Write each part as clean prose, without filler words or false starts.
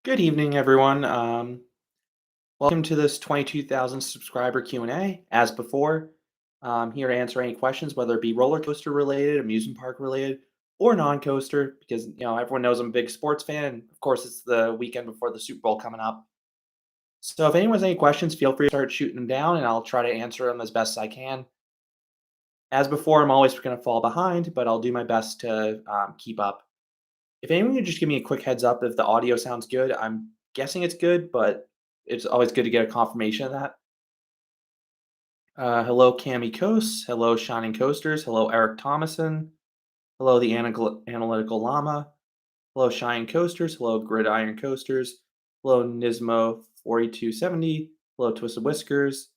Good evening, everyone. Welcome to this 22,000 subscriber Q&A. As before, I'm here to answer any questions, whether it be roller coaster related, amusement park related, or non-coaster, because everyone knows I'm a big sports fan, and of course it's the weekend before the Super Bowl coming up. So if anyone has any questions, feel free to start shooting them down, and I'll try to answer them as best as I can. As before, I'm always going to fall behind, but I'll do my best to keep up. If anyone could just give me a quick heads up if the audio sounds good. I'm guessing it's good, but it's always good to get a confirmation of that. Hello, Cami Coast. Hello, Shining Coasters. Hello, Eric Thomason. Hello, the Analytical Llama. Hello, Shining Coasters. Hello, Gridiron Coasters. Hello, Nismo 4270. Hello, Twisted Whiskers.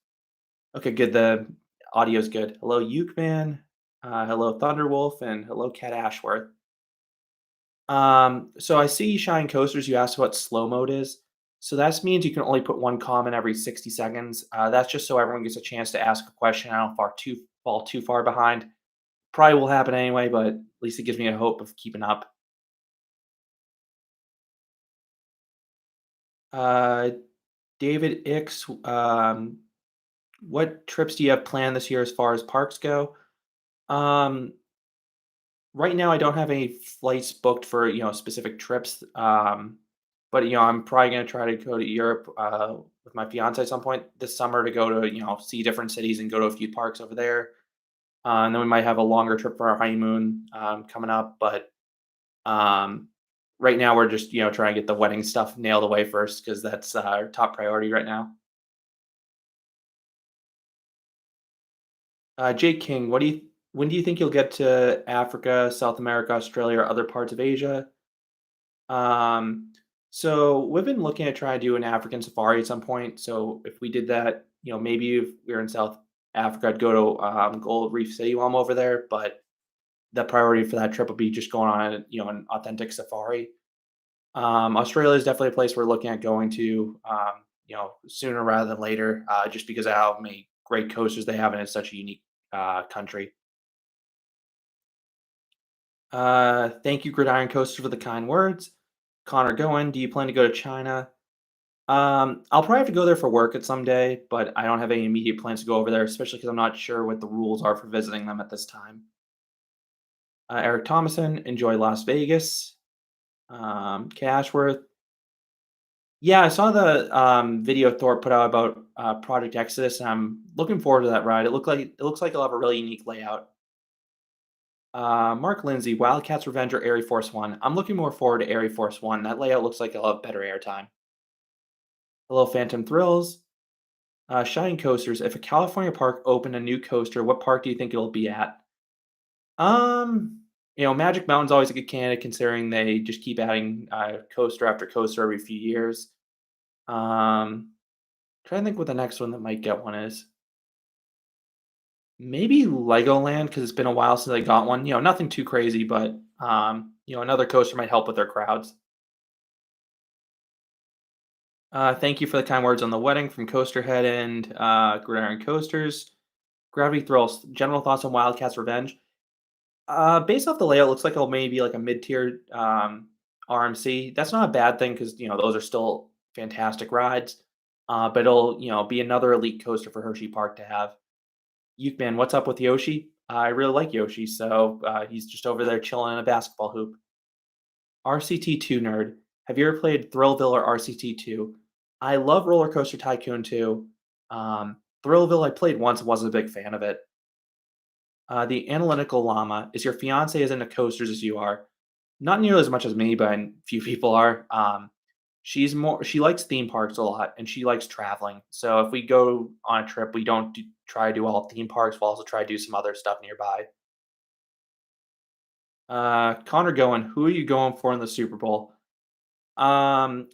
Okay, good. The audio's good. Hello, Ukeman. Hello, Thunderwolf. And hello, Cat Ashworth. So I see Shine Coasters, you asked what slow mode is. So that means you can only put one comment every 60 seconds. That's just so everyone gets a chance to ask a question. I don't fall too far behind. Probably will happen anyway, but at least it gives me a hope of keeping up. Uh, David Ix, what trips do you have planned this year as far as parks go? Um, Right now, I don't have any flights booked for, specific trips, but, I'm probably gonna try to go to Europe, with my fiancée at some point this summer to go to, see different cities and go to a few parks over there. And then we might have a longer trip for our honeymoon, coming up, but, um, right now we're just, trying to get the wedding stuff nailed away first because that's, our top priority right now. Jake King, when do you think you'll get to Africa, South America, Australia, or other parts of Asia? Um, so we've been looking at trying to do an African safari at some point. So if we did that, maybe if we were in South Africa, I'd go to Gold Reef City while I'm over there. But the priority for that trip would be just going on, an authentic safari. Australia is definitely a place we're looking at going to, sooner rather than later, just because of how many great coasters they have, and it's such a unique country. Thank you, Gridiron Coaster, for the kind words. Connor Goen, do you plan to go to China? I'll probably have to go there for work at some day, but I don't have any immediate plans to go over there, especially because I'm not sure what the rules are for visiting them at this time. Eric Thomason, enjoy Las Vegas. Cashworth. Yeah, I saw the video Thor put out about Project Exodus, and I'm looking forward to that ride. It looks like it'll have a really unique layout. Mark Lindsay, Wildcats Revenge or Air Force One. I'm looking more forward to Air Force One. That layout looks like it'll have better airtime. Hello, Phantom Thrills. Shining Coasters. If a California park opened a new coaster, what park do you think it'll be at? Magic Mountain's always a good candidate considering they just keep adding coaster after coaster every few years. Um, Trying to think what the next one that might get one is. Maybe Legoland because it's been a while since I got one. Nothing too crazy, but another coaster might help with their crowds. Thank you for the kind words on the wedding from Coasterhead and Gridiron Coasters. Gravity Thrills. General thoughts on Wildcats Revenge. Based off the layout, looks like it'll maybe like a mid-tier RMC. That's not a bad thing because those are still fantastic rides. But it'll be another elite coaster for Hershey Park to have. Yukeman, what's up with Yoshi? I really like Yoshi, so he's just over there chilling in a basketball hoop. RCT2 nerd. Have you ever played Thrillville or RCT2? I love Roller Coaster Tycoon 2. Thrillville I played once and wasn't a big fan of it. The Analytical Llama. Is your fiance as into coasters as you are? Not nearly as much as me, but a few people are. She likes theme parks a lot and she likes traveling. So if we go on a trip, we don't try to do all theme parks. We'll also try to do some other stuff nearby. Connor going, who are you going for in the Super Bowl? Um,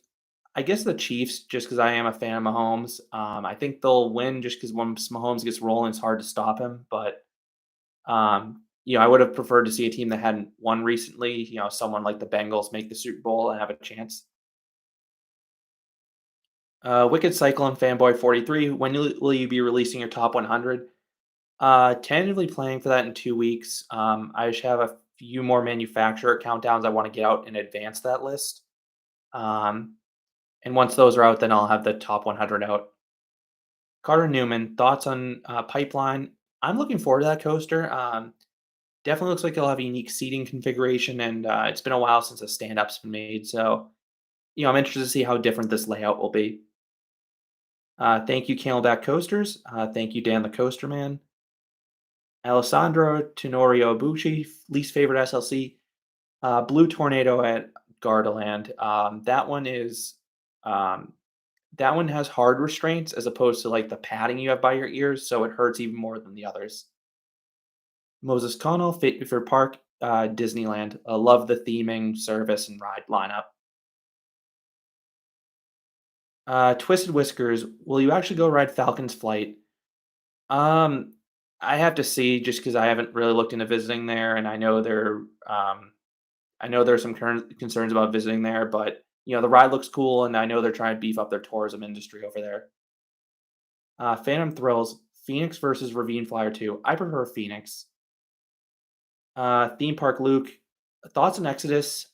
I guess the Chiefs, just because I am a fan of Mahomes. I think they'll win just because once Mahomes gets rolling, it's hard to stop him. But I would have preferred to see a team that hadn't won recently. Someone like the Bengals make the Super Bowl and have a chance. Wicked Cyclone Fanboy 43. When will you be releasing your top 100? Tentatively planning for that in 2 weeks. I just have a few more manufacturer countdowns I want to get out in advance that list. Um, And once those are out, then I'll have the top 100 out. Carter Newman, thoughts on Pipeline? I'm looking forward to that coaster. Definitely looks like it'll have a unique seating configuration, and it's been a while since a stand-up's been made. So, I'm interested to see how different this layout will be. Thank you, Camelback Coasters. Thank you, Dan the Coaster Man. Alessandro Tenorio Abucci, least favorite SLC. Blue Tornado at Gardaland. Um, that one has hard restraints as opposed to like the padding you have by your ears, so it hurts even more than the others. Moses Connell, for Park, Disneyland. Love the theming, service, and ride lineup. Twisted Whiskers, will you actually go ride Falcon's Flight? Um, I have to see just because I haven't really looked into visiting there, and I know there's some current concerns about visiting there, but the ride looks cool, and I know they're trying to beef up their tourism industry over there. Phantom Thrills, Phoenix versus Ravine Flyer 2. I prefer Phoenix. Theme Park Luke, thoughts on Exodus?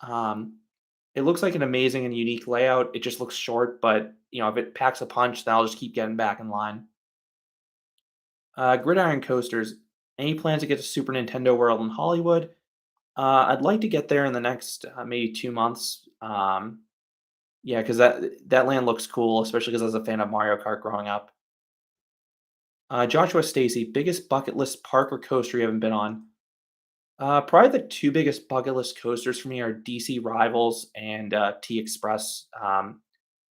It looks like an amazing and unique layout. It just looks short, but if it packs a punch, then I'll just keep getting back in line. Gridiron Coasters. Any plans to get to Super Nintendo World in Hollywood? I'd like to get there in the next maybe 2 months. Yeah, because that land looks cool, especially because I was a fan of Mario Kart growing up. Joshua Stacy, biggest bucket list park or coaster you haven't been on? Probably the two biggest bucket list coasters for me are DC Rivals and T Express.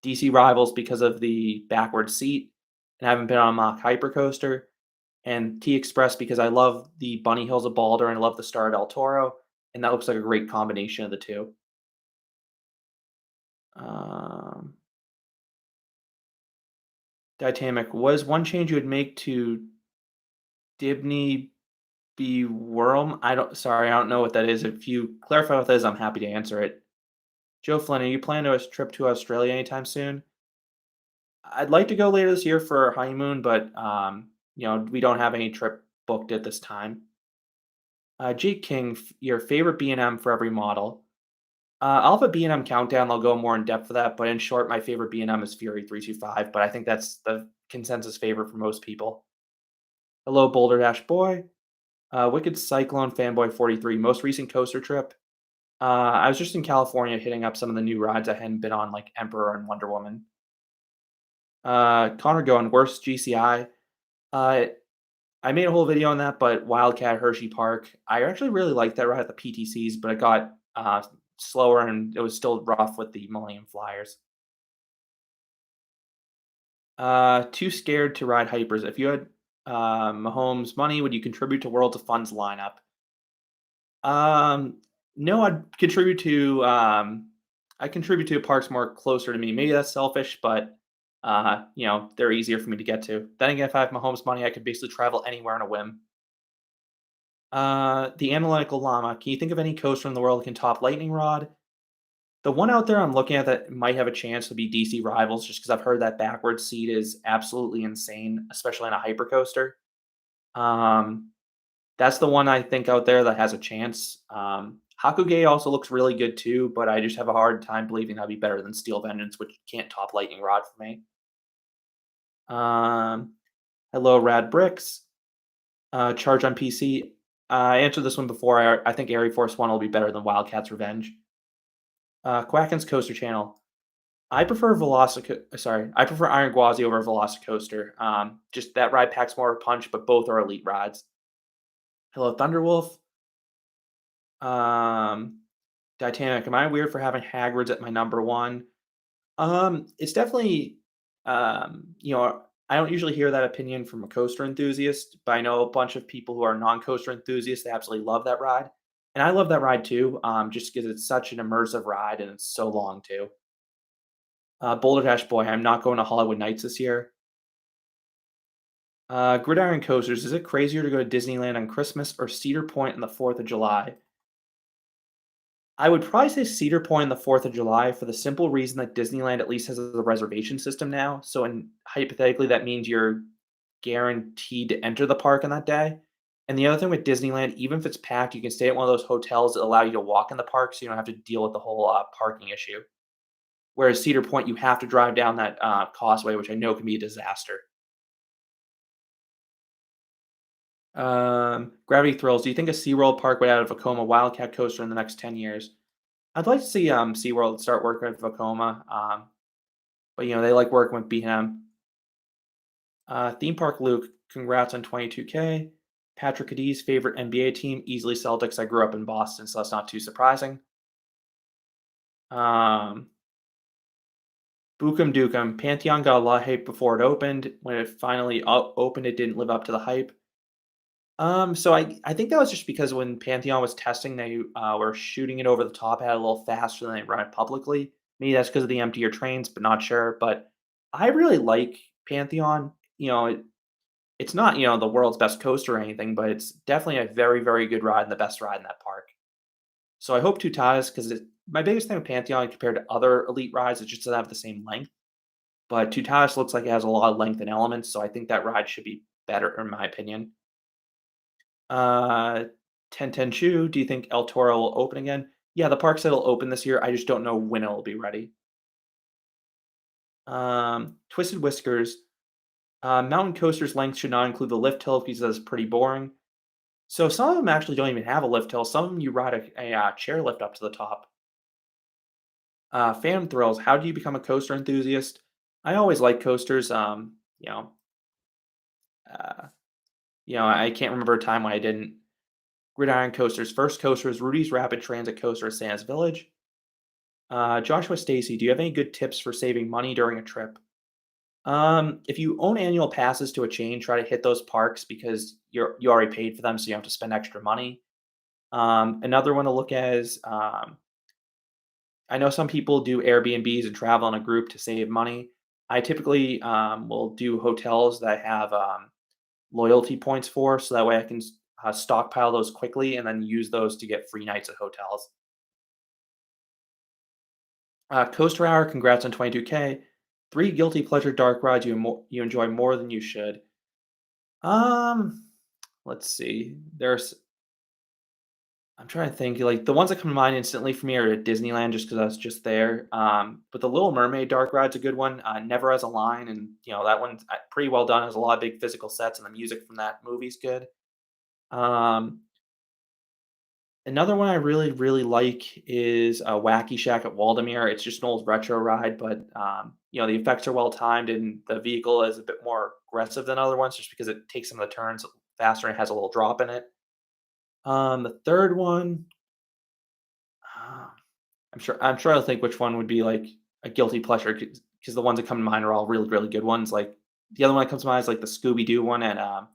DC Rivals because of the backward seat, and I haven't been on a Mach Hyper coaster. And T Express because I love the Bunny Hills of Balder and I love the Star del Toro, and that looks like a great combination of the two. Um, Titanic, was one change you would make to Dibney be Worm? I don't know what that is. If you clarify what that is, I'm happy to answer it. Joe Flynn, are you planning a trip to Australia anytime soon? I'd like to go later this year for our honeymoon, but we don't have any trip booked at this time. Jake King, your favorite B&M for every model. I'll have a B&M countdown. I'll go more in depth for that, but in short, my favorite B&M is Fury 325, but I think that's the consensus favorite for most people. Hello, Boulder Dash Boy. Wicked Cyclone Fanboy 43, most recent coaster trip. I was just in California hitting up some of the new rides I hadn't been on, like Emperor and Wonder Woman. Connor going, worst GCI. Uh, I made a whole video on that, but Wildcat Hershey Park, I actually really liked that ride at the PTCs, but it got slower and it was still rough with the Millennium Flyers. Too scared to ride hypers. If you had Mahomes' money, would you contribute to Worlds of Fun's lineup? Um, no, I contribute to parks more closer to me. Maybe that's selfish, but they're easier for me to get to. Then again, if I have Mahomes' money, I could basically travel anywhere on a whim. The Analytical Llama. Can you think of any coaster in the world that can top Lightning Rod? The one out there I'm looking at that might have a chance to be DC Rivals, just because I've heard that backwards seat is absolutely insane, especially on a hypercoaster. Um, that's the one I think out there that has a chance. Hakuge also looks really good too, but I just have a hard time believing that'd be better than Steel Vengeance, which can't top Lightning Rod for me. Um, hello, Rad Bricks. Charge on PC. I answered this one before. I think Air Force One will be better than Wildcat's Revenge. Quacken's Coaster Channel. I prefer Iron Gwazi over Velocicoaster. Just that ride packs more punch, but both are elite rides. Hello, Thunderwolf. Um, Titanic. Am I weird for having Hagrid's at my number one? It's definitely, I don't usually hear that opinion from a coaster enthusiast, but I know a bunch of people who are non-coaster enthusiasts. They absolutely love that ride, and I love that ride too. Just because it's such an immersive ride and it's so long too. Boulder Dash Boy. I'm not going to Hollywood Nights this year. Gridiron Coasters. Is it crazier to go to Disneyland on Christmas or Cedar Point on the 4th of July? I would probably say Cedar Point on the 4th of July for the simple reason that Disneyland at least has a reservation system now. So, hypothetically, that means you're guaranteed to enter the park on that day. And the other thing with Disneyland, even if it's packed, you can stay at one of those hotels that allow you to walk in the park, so you don't have to deal with the whole parking issue. Whereas Cedar Point, you have to drive down that causeway, which I know can be a disaster. Gravity Thrills. Do you think a SeaWorld park would add a Vekoma Wildcat coaster in the next 10 years? I'd like to see SeaWorld start working with Vekoma, but they like working with BM. Theme Park Luke, congrats on 22K. Patrick Cadiz, favorite NBA team, easily Celtics. I grew up in Boston, so that's not too surprising. Um, Bookum Dookum, Pantheon got a lot of hype before it opened. When it finally opened, it didn't live up to the hype. So I think that was just because when Pantheon was testing, they were shooting it over the top, had a little faster than they run it publicly. Maybe that's because of the emptier trains, but not sure. But I really like Pantheon. It's not the world's best coaster or anything, but it's definitely a very very good ride and the best ride in that park. So I hope Tutatis, because my biggest thing with Pantheon compared to other elite rides, it just doesn't have the same length. But Tutatis looks like it has a lot of length and elements, so I think that ride should be better, in my opinion. Uh, Ten Chu, do you think El Toro will open again? Yeah, the park said it'll open this year. I just don't know when it'll be ready. Twisted Whiskers, mountain coasters length should not include the lift hill because that's pretty boring. So some of them actually don't even have a lift hill. Some of them you ride a chair lift up to the top. Phantom Thrills, how do you become a coaster enthusiast? I always like coasters. Uh, I can't remember a time when I didn't. Gridiron Coasters, first coaster is Rudy's Rapid Transit Coaster at Santa's Village. Joshua Stacy, do you have any good tips for saving money during a trip? If you own annual passes to a chain, try to hit those parks because you already paid for them, so you don't have to spend extra money. Another one to look at is I know some people do Airbnbs and travel in a group to save money. I typically will do hotels that have loyalty points for, so that way I can stockpile those quickly and then use those to get free nights at hotels. Coaster Hour, congrats on 22K. Three guilty pleasure dark rides you enjoy more than you should. Um, let's see. I'm trying to think. Like the ones that come to mind instantly for me are at Disneyland, just because I was just there. But the Little Mermaid dark ride's a good one. Never has a line, and that one's pretty well done. Has a lot of big physical sets, and the music from that movie's good. Um, Another one I really, really like is Wacky Shack at Waldemere. It's just an old retro ride, but the effects are well timed, and the vehicle is a bit more aggressive than other ones, just because it takes some of the turns faster and has a little drop in it. The third one, uh, I'm sure I'll think which one would be like a guilty pleasure because the ones that come to mind are all really, really good ones. Like the other one that comes to mind is like the Scooby Doo one at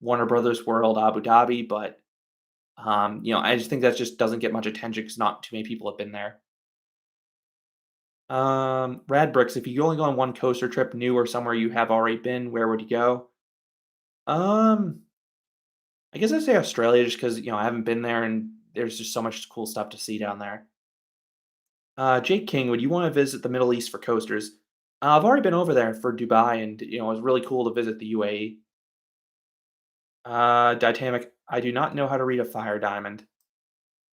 Warner Brothers World Abu Dhabi, but I just think that just doesn't get much attention because not too many people have been there. Rad Bricks, if you only go on one coaster trip, new or somewhere you have already been, where would you go? Um, I guess I'd say Australia just because I haven't been there and there's just so much cool stuff to see down there. Jake King, would you want to visit the Middle East for coasters? I've already been over there for Dubai, and it was really cool to visit the UAE. Titanic, I do not know how to read a fire diamond.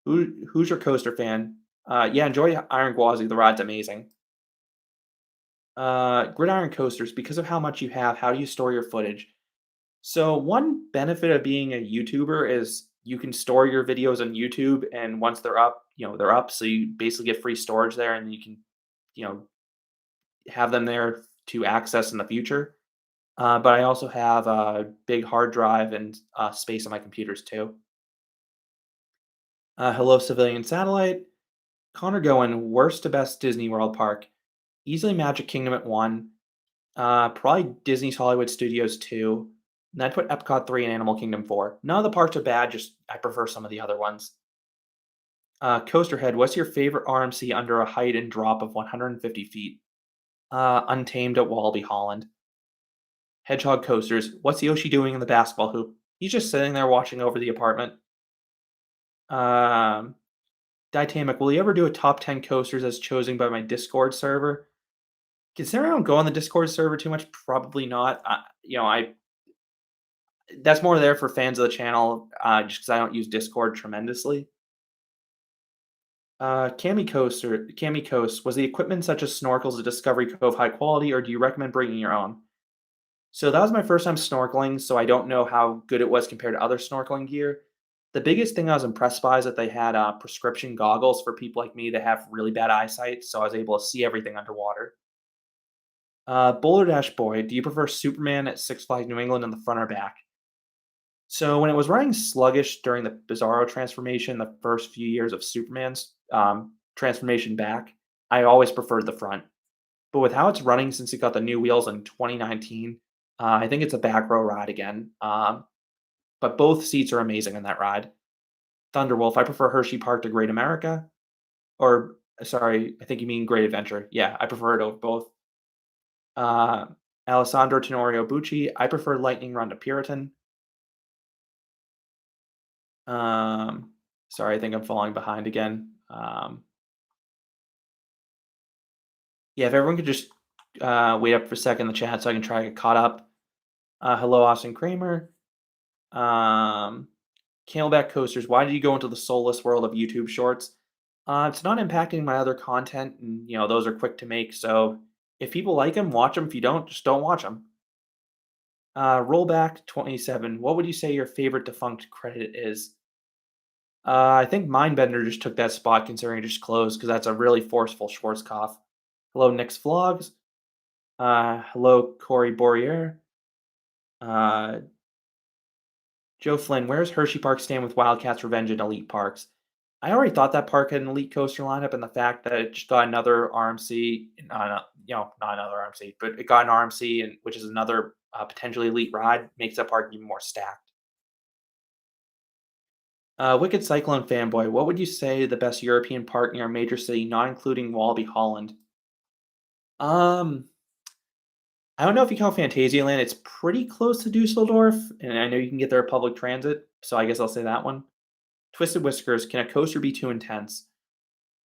Who's your coaster fan? Yeah, enjoy Iron Gwazi. The ride's amazing. Gridiron coasters, because of how much you have, how do you store your footage? So one benefit of being a YouTuber is you can store your videos on YouTube, and once they're up, they're up. So you basically get free storage there, and you can, you know, have them there to access in the future. But I also have a big hard drive and space on my computers too. Hello, civilian satellite. Connor going worst to best Disney World park. Easily Magic Kingdom at one. Probably Disney's Hollywood Studios 2. And I'd put Epcot 3 and Animal Kingdom 4. None of the parks are bad, just I prefer some of the other ones. Coasterhead, what's your favorite RMC under a height and drop of 150 feet? Untamed at Wallaby Holland. Hedgehog Coasters, what's Yoshi doing in the basketball hoop? He's just sitting there watching over the apartment. Um, Ditamic, will you ever do a top 10 coasters as chosen by my Discord server? Considering I don't go on the Discord server too much, probably not. I that's more there for fans of the channel, just because I don't use Discord tremendously. Cami Coast, was the equipment such as snorkels at Discovery Cove high quality, or do you recommend bringing your own? So that was my first time snorkeling, so I don't know how good it was compared to other snorkeling gear. The biggest thing I was impressed by is that they had prescription goggles for people like me that have really bad eyesight, so I was able to see everything underwater. Boulder Dash Boy, do you prefer Superman at Six Flags New England in the front or back? So when it was running sluggish during the Bizarro transformation, the first few years of Superman's transformation back, I always preferred the front. But with how it's running since it got the new wheels in 2019, I think it's a back row ride again. But both seats are amazing in that ride. Thunderwolf, I prefer Hershey Park to Great America. Or, sorry, I think you mean Great Adventure. Yeah, I prefer it over both. Uh, Alessandro Tenorio Bucci, I prefer Lightning Run to Puritan. Um, sorry, I think I'm falling behind again. Yeah, if everyone could just wait up for a second in the chat so I can try to get caught up. Hello, Austin Kramer. Um, Camelback coasters. Why did you go into the soulless world of YouTube Shorts? It's not impacting my other content, and those are quick to make. So if people like them, watch them. If you don't, just don't watch them. Rollback 27. What would you say your favorite defunct credit is? I think Mindbender just took that spot considering it just closed because that's a really forceful Schwarzkopf. Hello, Nick's Vlogs. Hello, Corey Bourrier. Uh, Joe Flynn, where's Hershey Park stand with Wildcats Revenge and Elite Parks? I already thought that park had an elite coaster lineup, and the fact that it just got another RMC, not another RMC, but it got an RMC, and which is another potentially elite ride, makes that park even more stacked. Wicked Cyclone fanboy, what would you say the best European park near a major city, not including Wallaby Holland? Um, I don't know if you count Phantasialand. It's pretty close to Dusseldorf, and I know you can get there with public transit, so I guess I'll say that one. Twisted Whiskers, can a coaster be too intense?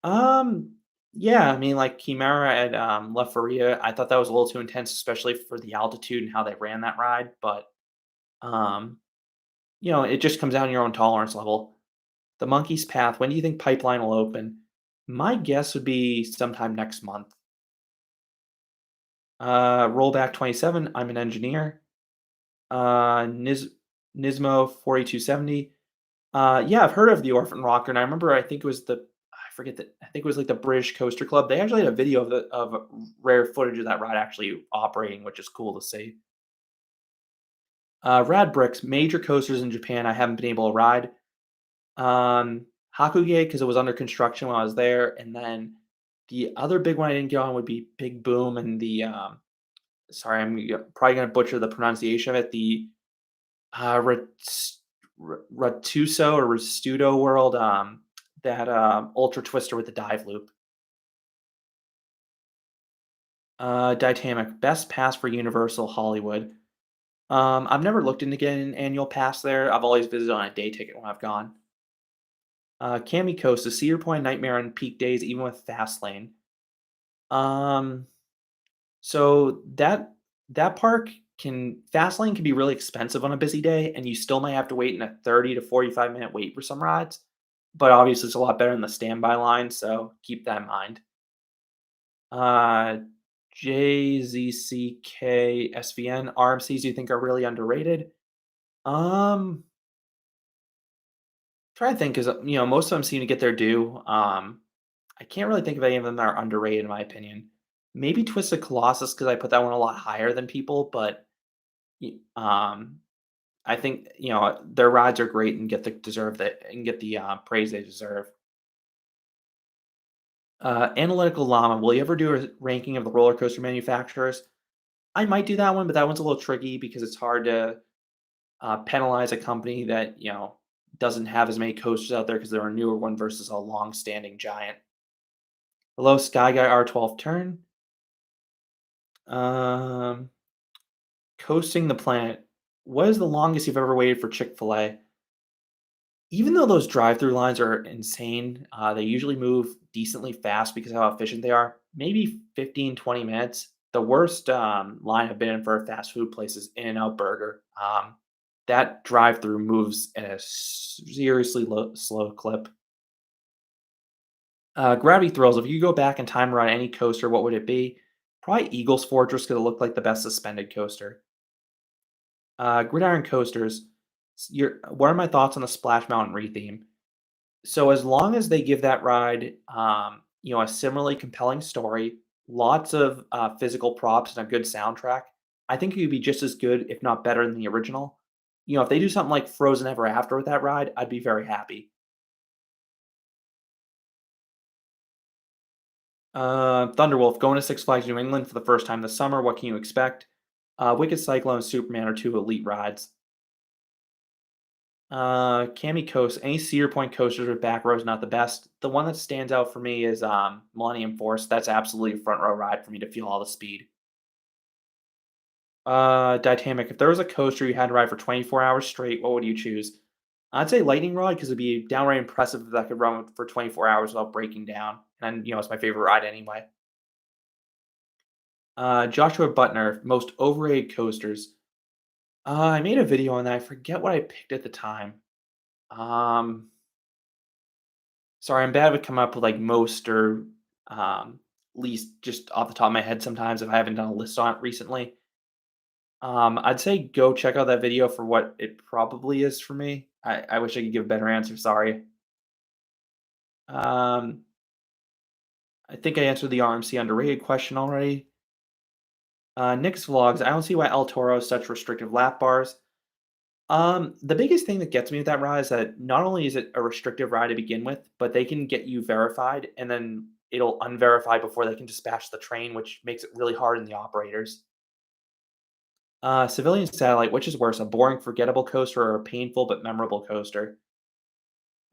Um, yeah, I mean, like Chimera at La Feria, I thought that was a little too intense, especially for the altitude and how they ran that ride. But um, it just comes down to your own tolerance level. The Monkey's Path, when do you think Pipeline will open? My guess would be sometime next month. Rollback 27, I'm an engineer. Nismo 4270. Yeah, I've heard of the Orphan Rocker, and I remember I think it was I forget that I think it was like the British Coaster Club. They actually had a video of rare footage of that ride actually operating, which is cool to see. Rad Bricks, major coasters in Japan I haven't been able to ride. Hakuge because it was under construction when I was there, and then the other big one I didn't get on would be Big Boom and the sorry, probably gonna butcher the pronunciation of it. The Ratuso or Restudo World, that, Ultra Twister with the dive loop. Titanic, best pass for Universal Hollywood. I've never looked into getting an annual pass there. I've always visited on a day ticket when I've gone. Cami Coast, the Cedar Point Nightmare on peak days, even with Fastlane. Um, so that park can Fastlane can be really expensive on a busy day, and you still might have to wait in a 30 to 45-minute wait for some rides. But obviously, it's a lot better than the standby line, so keep that in mind. Uh, JZCK SVN RMCs do you think are really underrated? Um, trying to think because most of them seem to get their due. I can't really think of any of them that are underrated in my opinion. Maybe Twisted Colossus because I put that one a lot higher than people, but I think their rides are great and get the praise they deserve. Analytical Llama, will you ever do a ranking of the roller coaster manufacturers? I might do that one, but that one's a little tricky because it's hard to penalize a company that doesn't have as many coasters out there because they're a newer one versus a long-standing giant. Hello, Sky Guy R12 turn. Um, Coasting the planet. What is the longest you've ever waited for Chick-fil-A? Even though those drive-through lines are insane, they usually move decently fast because of how efficient they are. Maybe 15, 20 minutes. The worst line I've been in for a fast food place is In-N-Out Burger. That drive-through moves at a seriously slow clip. Gravity Thrills, if you go back in time around any coaster, what would it be? Probably Eagles Fortress 'cause it looked like the best suspended coaster. Gridiron Coasters, what are my thoughts on the Splash Mountain retheme? So as long as they give that ride, a similarly compelling story, lots of physical props and a good soundtrack, I think it could be just as good, if not better, than the original. If they do something like Frozen Ever After with that ride, I'd be very happy. Thunderwolf, going to Six Flags New England for the first time this summer. What can you expect? Wicked Cyclone and Superman are two elite rides. Cami Coast, any Cedar Point coasters with back rows not the best. The one that stands out for me is Millennium Force. That's absolutely a front row ride for me to feel all the speed. Titanic, if there was a coaster you had to ride for 24 hours straight, what would you choose? I'd say Lightning Rod because it'd be downright impressive if I could run for 24 hours without breaking down. And it's my favorite ride anyway. Joshua Butner, most overrated coasters. I made a video on that. I forget what I picked at the time. Um, Sorry, I'm bad with coming up with like most or um, least just off the top of my head sometimes if I haven't done a list on it recently. I'd say go check out that video for what it probably is for me. I wish I could give a better answer. Sorry. Um, I think I answered the RMC underrated question already. Nick's vlogs. I don't see why El Toro has such restrictive lap bars. The biggest thing that gets me with that ride is that not only is it a restrictive ride to begin with, but they can get you verified and then it'll unverify before they can dispatch the train, which makes it really hard in the operators. Civilian Satellite, which is worse, a boring, forgettable coaster or a painful but memorable coaster?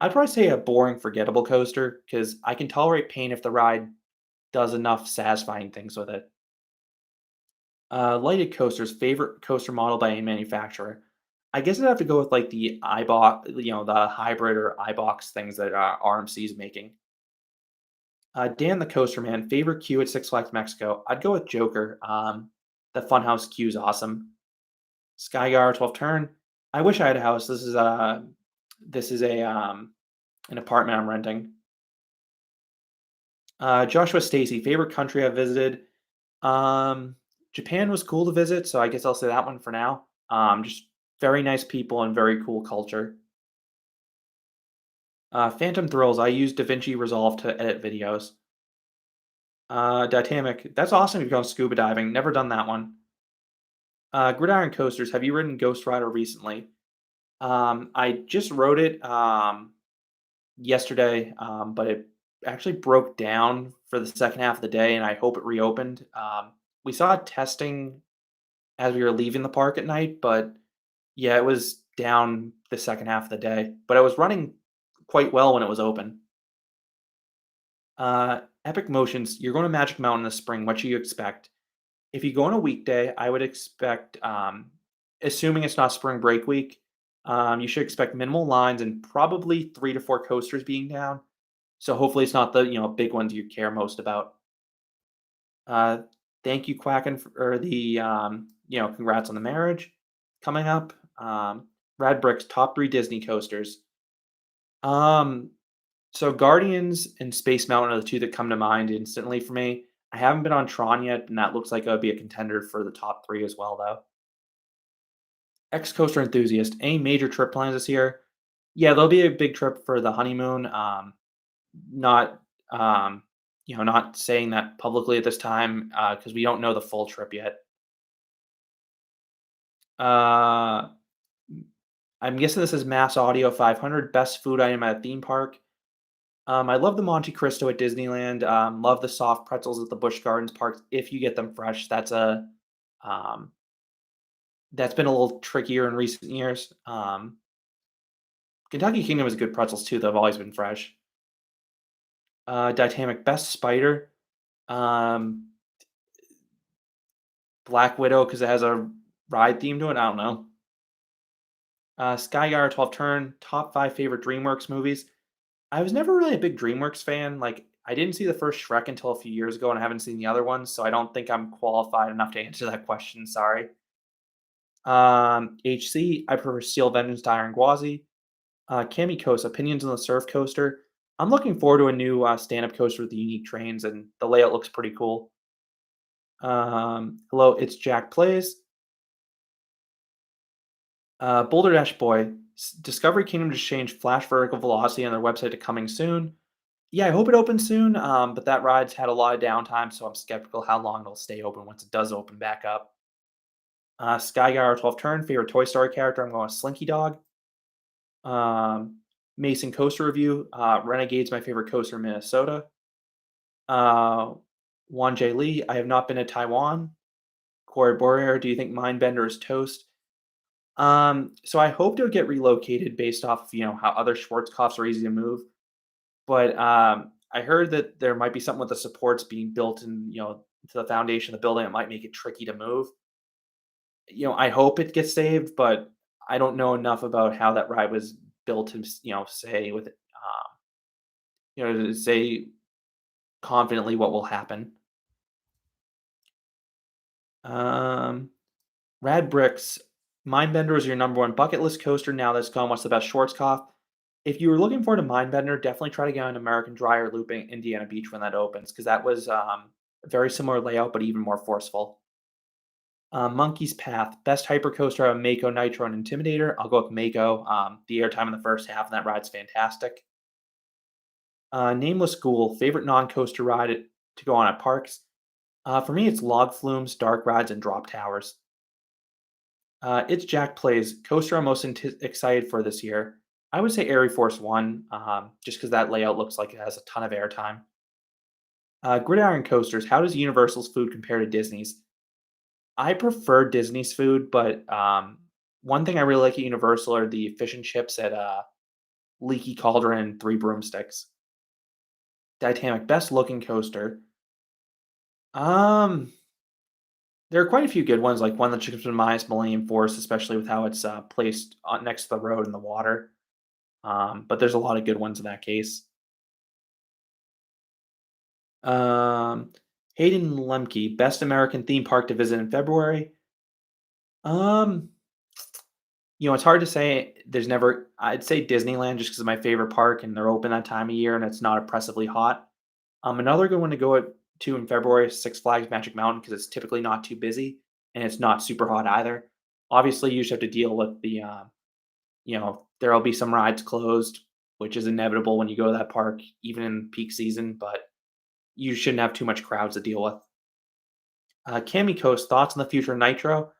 I'd probably say a boring, forgettable coaster because I can tolerate pain if the ride does enough satisfying things with it. Lighted coasters, favorite coaster model by a manufacturer. I guess I'd have to go with like the iBox, the hybrid or iBox things that RMC is making. Dan the Coaster Man, favorite queue at Six Flags Mexico. I'd go with Joker. The Funhouse queue is awesome. Skygar 12 turn. I wish I had a house. This is a an apartment I'm renting. Joshua Stacy, favorite country I've visited. Um, Japan was cool to visit, so I guess I'll say that one for now. Just very nice people and very cool culture. Phantom Thrills, I use DaVinci Resolve to edit videos. Titanic, that's awesome. You've gone scuba diving. Never done that one. Gridiron Coasters, have you ridden Ghost Rider recently? I just rode it yesterday, but it actually broke down for the second half of the day, and I hope it reopened. We saw it testing as we were leaving the park at night, but yeah, it was down the second half of the day, but it was running quite well when it was open. Epic Motions, you're going to Magic Mountain in the spring. What should you expect? If you go on a weekday, I would expect, assuming it's not spring break week, you should expect minimal lines and probably 3 to 4 coasters being down. So hopefully it's not the big ones you care most about. Uh, Thank you, Quacken, for the congrats on the marriage coming up. Rad Bricks top 3 Disney coasters. Um, so Guardians and Space Mountain are the two that come to mind instantly for me. I haven't been on Tron yet, and that looks like it would be a contender for the top 3 as well, though. Ex coaster enthusiast, any major trip plans this year? Yeah, there'll be a big trip for the honeymoon. Not not saying that publicly at this time because we don't know the full trip yet. Uh, I'm guessing this is Mass Audio 500 best food item at a theme park. I love the Monte Cristo at Disneyland. Love the soft pretzels at the Busch Gardens parks if you get them fresh. Um, that's been a little trickier in recent years. Kentucky Kingdom is good pretzels too. They've always been fresh. Dynamic best spider. Um, Black Widow because it has a ride theme to it. I don't know. Sky 12 turn top 5 favorite DreamWorks movies. I was never really a big DreamWorks fan. Like, I didn't see the first Shrek until a few years ago, and I haven't seen the other ones, so I don't think I'm qualified enough to answer that question. Sorry. HC, I prefer Steel Vengeance to Iron Gwazi. Kamiko's opinions on the Surf Coaster. I'm looking forward to a new stand-up coaster with the unique trains, and the layout looks pretty cool. Hello, it's Jack Plays. Boulder Dash Boy. Discovery Kingdom just changed Flash Vertical Velocity on their website to coming soon. Yeah, I hope it opens soon. But that ride's had a lot of downtime, so I'm skeptical how long it'll stay open once it does open back up. Skygyro 12 Turn, favorite Toy Story character. I'm going with Slinky Dog. Um, Mason Coaster Review. Renegade's my favorite coaster in Minnesota. Uh, Juan J. Lee. I have not been to Taiwan. Corey Boyer. Do you think Mindbender is toast? So I hoped it would get relocated based off of, how other Schwarzkopfs are easy to move. But I heard that there might be something with the supports being built in, to the foundation of the building. It might make it tricky to move. I hope it gets saved, but I don't know enough about how that ride was built to, say with, to say confidently what will happen. Um, Rad Bricks, Mindbender is your number one bucket list coaster now that's gone. What's the best Schwarzkopf? If you were looking forward to Mindbender, definitely try to get on American Dryer looping Indiana Beach when that opens, because that was a very similar layout, but even more forceful. Monkey's Path, best hypercoaster on Mako, Nitro, and Intimidator. I'll go with Mako. The airtime in the first half of that ride's fantastic. Nameless Ghoul, favorite non-coaster ride to go on at parks. For me, it's Log Flumes, Dark Rides, and Drop Towers. It's Jack Plays coaster I'm most excited for this year. I would say Airy Force One, just because that layout looks like it has a ton of airtime. Gridiron coasters. How does Universal's food compare to Disney's? I prefer Disney's food, but one thing I really like at Universal are the fish and chips at Leaky Cauldron and Three Broomsticks. Titanic, best looking coaster. Um, there are quite a few good ones, like one that comes from Maya's Millennium Force, especially with how it's placed next to the road in the water. But there's a lot of good ones in that case. Um, Hayden Lemke, best American theme park to visit in February. Um, it's hard to say. There's never. I'd say Disneyland just because of my favorite park, and they're open that time of year, and it's not oppressively hot. Another good one to go to in February is Six Flags Magic Mountain because it's typically not too busy and it's not super hot either. Obviously, you just have to deal with the, there'll be some rides closed, which is inevitable when you go to that park, even in peak season. But you shouldn't have too much crowds to deal with. Cami Coast, thoughts on the future of Nitro?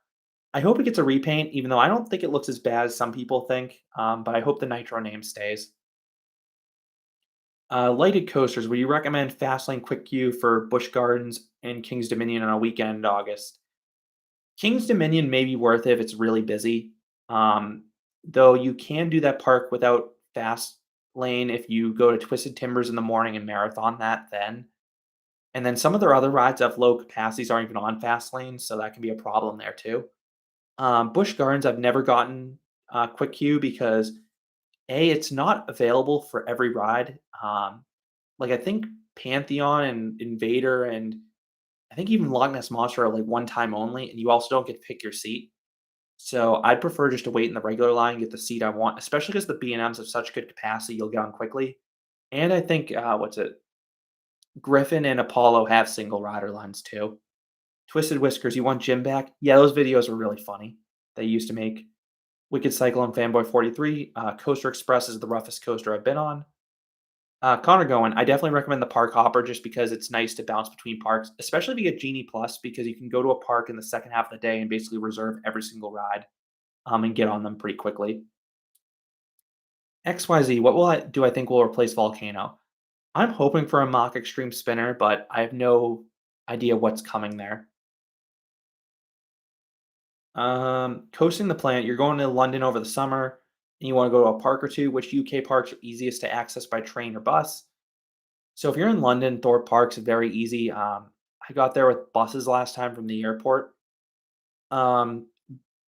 I hope it gets a repaint, even though I don't think it looks as bad as some people think. But I hope the Nitro name stays. Lighted coasters, would you recommend Fastlane Quick Queue for Busch Gardens and King's Dominion on a weekend in August? King's Dominion may be worth it if it's really busy. Um, though you can do that park without Fast Lane if you go to Twisted Timbers in the morning and marathon that then. And then some of their other rides have low capacities aren't even on Fast Lane, so that can be a problem there too. Busch Gardens, I've never gotten Quick Queue because A, it's not available for every ride. Like I think Pantheon and Invader and I think even Loch Ness Monster are like one time only, and you also don't get to pick your seat. So I'd prefer just to wait in the regular line, get the seat I want, especially because the B&Ms have such good capacity, you'll get on quickly. And I think what's it? Griffin and Apollo have single rider lines too. Twisted Whiskers, you want Jim back? Yeah, those videos were really funny. They used to make Wicked Cycle and Fanboy 43. Coaster Express is the roughest coaster I've been on. Connor going, I definitely recommend the Park Hopper just because it's nice to bounce between parks, especially if you get Genie Plus because you can go to a park in the second half of the day and basically reserve every single ride and get on them pretty quickly. XYZ, what I think will replace Volcano? I'm hoping for a Mach Extreme Spinner, but I have no idea what's coming there. Coasting the Planet, you're going to London over the summer and you want to go to a park or two, which UK parks are easiest to access by train or bus? So if you're in London, Thorpe Park's very easy. I got there with buses last time from the airport. Um,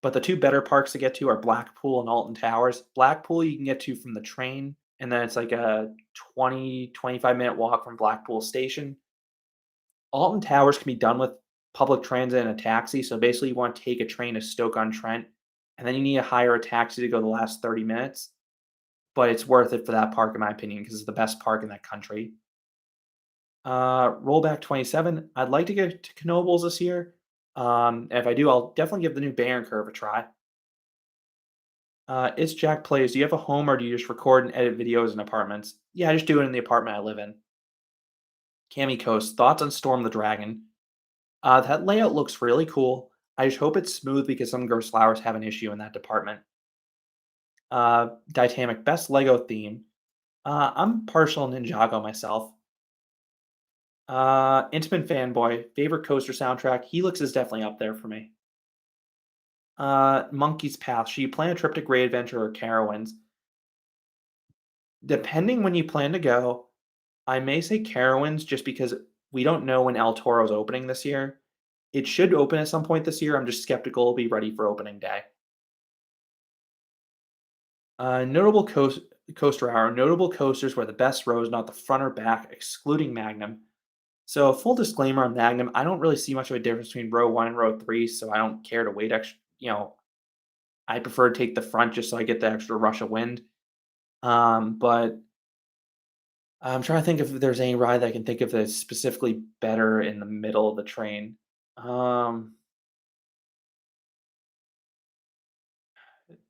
but the two better parks to get to are Blackpool and Alton Towers. Blackpool you can get to from the train, and then it's like a 20-25 minute walk from Blackpool station. Alton Towers can be done with public transit and a taxi. So basically, you want to take a train to Stoke on Trent, and then you need to hire a taxi to go the last 30 minutes. but it's worth it for that park in my opinion because it's the best park in that country. Rollback 27. I'd like to get to Knobles this year. And if I do, I'll definitely give the new Baron Curve a try. It's Jack Plays. Do you have a home or do you just record and edit videos in apartments? Yeah, I just do it in the apartment I live in. Cami Coast. Thoughts on Storm the Dragon? That layout looks really cool. I just hope it's smooth because some gross flowers have an issue in that department. Dynamic. Best Lego theme. I'm partial Ninjago myself. Intimate fanboy, favorite coaster soundtrack. Helix is definitely up there for me. Monkey's Path. Should you plan a trip to Great Adventure or Carowinds? Depending when you plan to go, I may say Carowinds just because we don't know when El Toro's opening this year. It should open at some point this year. I'm just skeptical it'll be ready for opening day. Notable coaster hour. Notable coasters where the best rows, not the front or back, excluding Magnum. So, full disclaimer on Magnum, I don't really see much of a difference between row one and row three, so I don't care to wait extra. I prefer to take the front just so I get the extra rush of wind. But I'm trying to think if there's any ride that I can think of that's specifically better in the middle of the train. Um,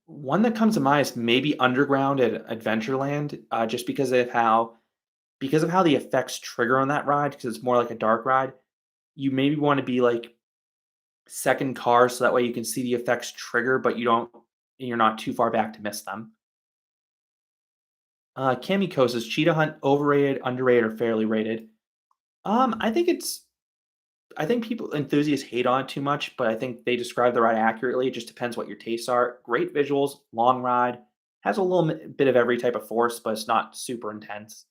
One that comes to mind is maybe Underground at Adventureland, just because of how the effects trigger on that ride, because it's more like a dark ride. You maybe want to be like second car so that way you can see the effects trigger, but you're not too far back to miss them. Kamiko's Cheetah Hunt overrated, underrated, or fairly rated? I think I think people enthusiasts hate on it too much, but I think they describe the ride accurately. It just depends what your tastes are. Great visuals, long ride, has a little bit of every type of force, but it's not super intense.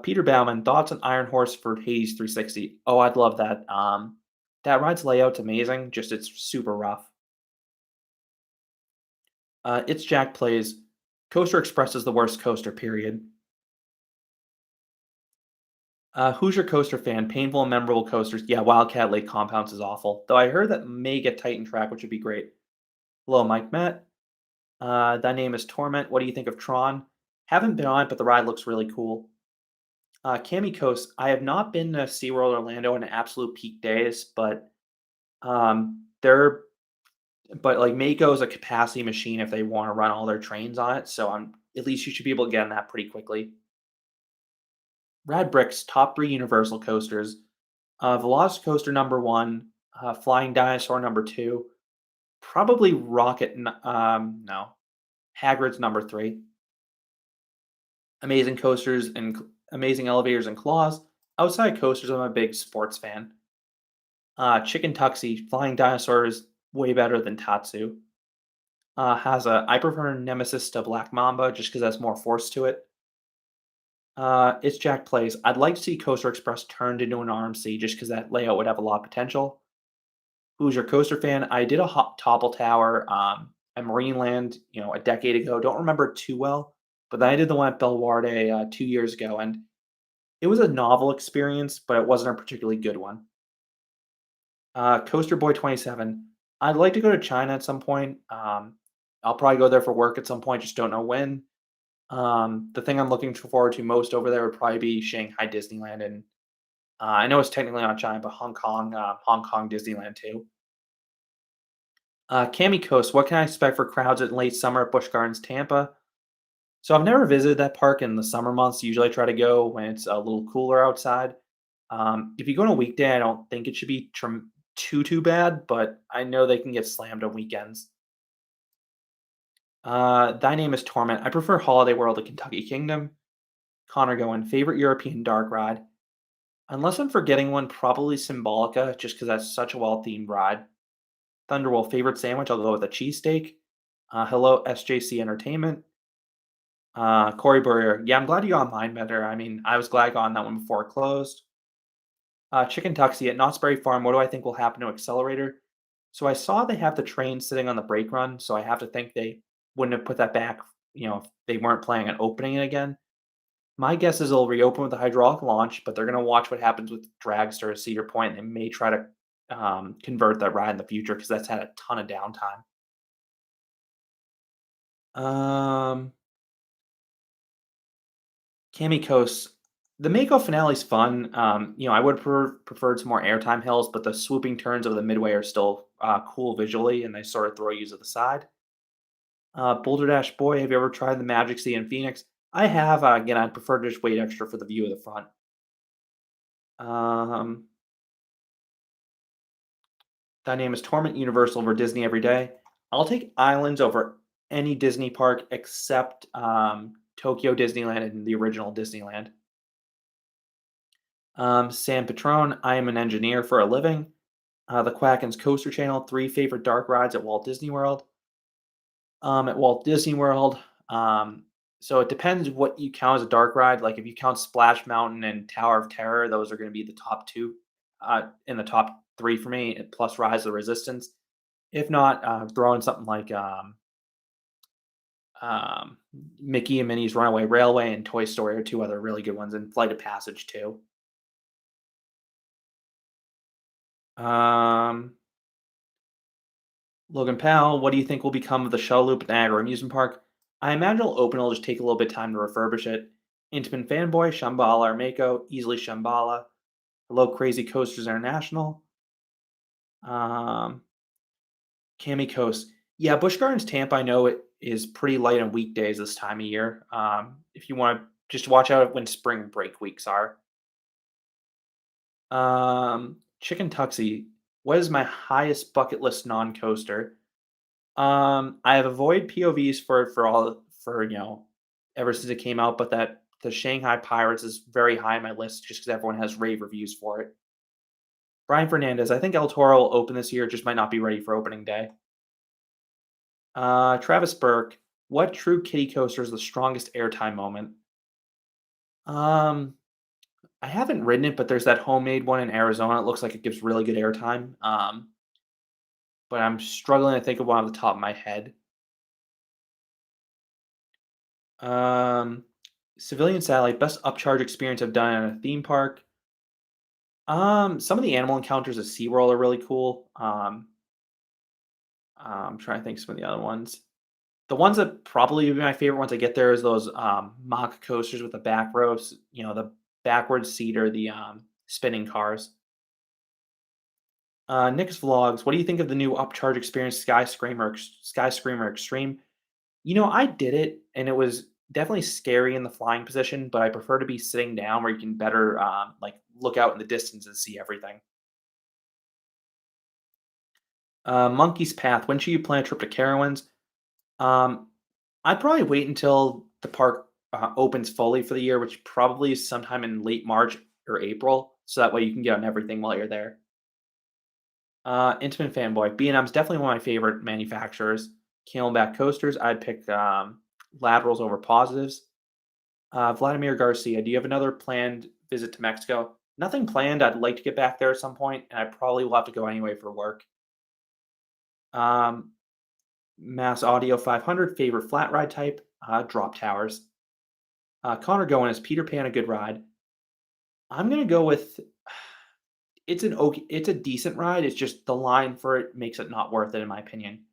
Peter Bauman, thoughts on Iron Horse for Hades 360? Oh, I'd love that. That ride's layout's amazing, just it's super rough. It's Jack Plays. Coaster Express is the worst coaster, period. Who's your coaster fan? Painful and memorable coasters. Yeah, Wildcat Lake Compounds is awful. Though I heard that may get Titan Track, which would be great. Hello, Mike Met. Thy name is Torment. What do you think of Tron? Haven't been on it, but the ride looks really cool. Cami Coast. I have not been to SeaWorld Orlando in absolute peak days, they're like Mako is a capacity machine if they want to run all their trains on it. So I'm at least you should be able to get on that pretty quickly. Rad Bricks top three Universal coasters. Velocicoaster number one, Flying Dinosaur number two, probably no, Hagrid's number three. Amazing coasters and amazing elevators and claws. Outside coasters, I'm a big sports fan. Chicken Tuxie, Flying Dinosaur is way better than Tatsu. I prefer Nemesis to Black Mamba just because that's more force to it. It's Jack Plays. I'd like to see Coaster Express turned into an RMC just because that layout would have a lot of potential. Who's your coaster fan? I did a Topple Tower at Marineland, a decade ago. Don't remember it too well, but then I did the one at Bellewaerde 2 years ago, and it was a novel experience, but it wasn't a particularly good one. Coaster Boy 27. I'd like to go to China at some point. I'll probably go there for work at some point, just don't know when. The thing I'm looking forward to most over there would probably be Shanghai Disneyland, and I know it's technically not China, but Hong Kong Disneyland too. Cami Coast, what can I expect for crowds in late summer at Busch Gardens, Tampa? So I've never visited that park in the summer months. Usually I try to go when it's a little cooler outside. If you go on a weekday, I don't think it should be too bad, but I know they can get slammed on weekends. Thy name is Torment. I prefer Holiday World to Kentucky Kingdom. Connor going favorite European dark ride. Unless I'm forgetting one, probably Symbolica, just because that's such a well themed ride. Thunderwolf favorite sandwich. I'll go with a cheesesteak. Hello SJC Entertainment. Corey Burrier. Yeah, I'm glad you got mine better. I mean, I was glad I got on that one before it closed. Chicken Tuxie at Knott's Berry Farm. What do I think will happen to Accelerator? So I saw they have the train sitting on the brake run, so I have to think they wouldn't have put that back, if they weren't planning on opening it again. My guess is they'll reopen with a hydraulic launch, but they're going to watch what happens with Dragster at Cedar Point. They may try to convert that ride in the future because that's had a ton of downtime. Um, Kamikos. The Mako finale is fun. I would preferred some more airtime hills, but the swooping turns of the midway are still cool visually, and they sort of throw you to the side. Boulder Dash Boy, have you ever tried the Magic Sea in Phoenix? I have. Again, I'd prefer to just wait extra for the view of the front. Um, Dynamis Torment Universal over Disney every day. I'll take Islands over any Disney park except Tokyo Disneyland and the original Disneyland. San Patron, I am an engineer for a living. The Quacken's Coaster Channel, three favorite dark rides at Walt Disney World. At Walt Disney World, um, so it depends what you count as a dark ride. Like if you count Splash Mountain and Tower of Terror, those are going to be the top two, in the top three for me, plus Rise of the Resistance. If not, throw in something like um, Mickey and Minnie's Runaway Railway and Toy Story are two other really good ones, and Flight of Passage too. Um, Logan Powell, what do you think will become of the Shuttle Loop at Niagara Amusement Park? I imagine it'll open. It'll just take a little bit of time to refurbish it. Intamin Fanboy, Shambhala or Mako, easily Shambhala. Hello, Crazy Coasters International. Um, Cami Coast. Yeah, Busch Gardens Tampa, I know it is pretty light on weekdays this time of year. If you want to just watch out when spring break weeks are. Chicken Tuxie. What is my highest bucket list non-coaster? I have avoided POVs for all for ever since it came out, but that the Shanghai Pirates is very high on my list just because everyone has rave reviews for it. Brian Fernandez, I think El Toro will open this year, just might not be ready for opening day. Travis Burke, what true kitty coaster is the strongest airtime moment? Um, I haven't ridden it, but there's that homemade one in Arizona. It looks like it gives really good airtime. But I'm struggling to think of one off the top of my head. Um, Civilian Satellite, best upcharge experience I've done at a theme park. Some of the animal encounters at SeaWorld are really cool. I'm trying to think of some of the other ones. The ones that probably would be my favorite ones I get there is those mock coasters with the back ropes, the backwards seat or the spinning cars. Nick's vlogs. What do you think of the new upcharge experience, Sky Screamer Extreme? I did it, and it was definitely scary in the flying position, but I prefer to be sitting down where you can better, like, look out in the distance and see everything. Monkey's Path. When should you plan a trip to Carowinds? Um, I'd probably wait until the park opens fully for the year, which probably is sometime in late March or April, so that way you can get on everything while you're there. Intimate Fanboy. B&M's definitely one of my favorite manufacturers. Camelback coasters. I'd pick laterals over positives. Vladimir Garcia, do you have another planned visit to Mexico? Nothing planned. I'd like to get back there at some point, and I probably will have to go anyway for work. Um, Mass Audio 500, favorite flat ride type, drop towers. Connor going, is Peter Pan a good ride? I'm gonna go with it's a decent ride. It's just the line for it makes it not worth it in my opinion.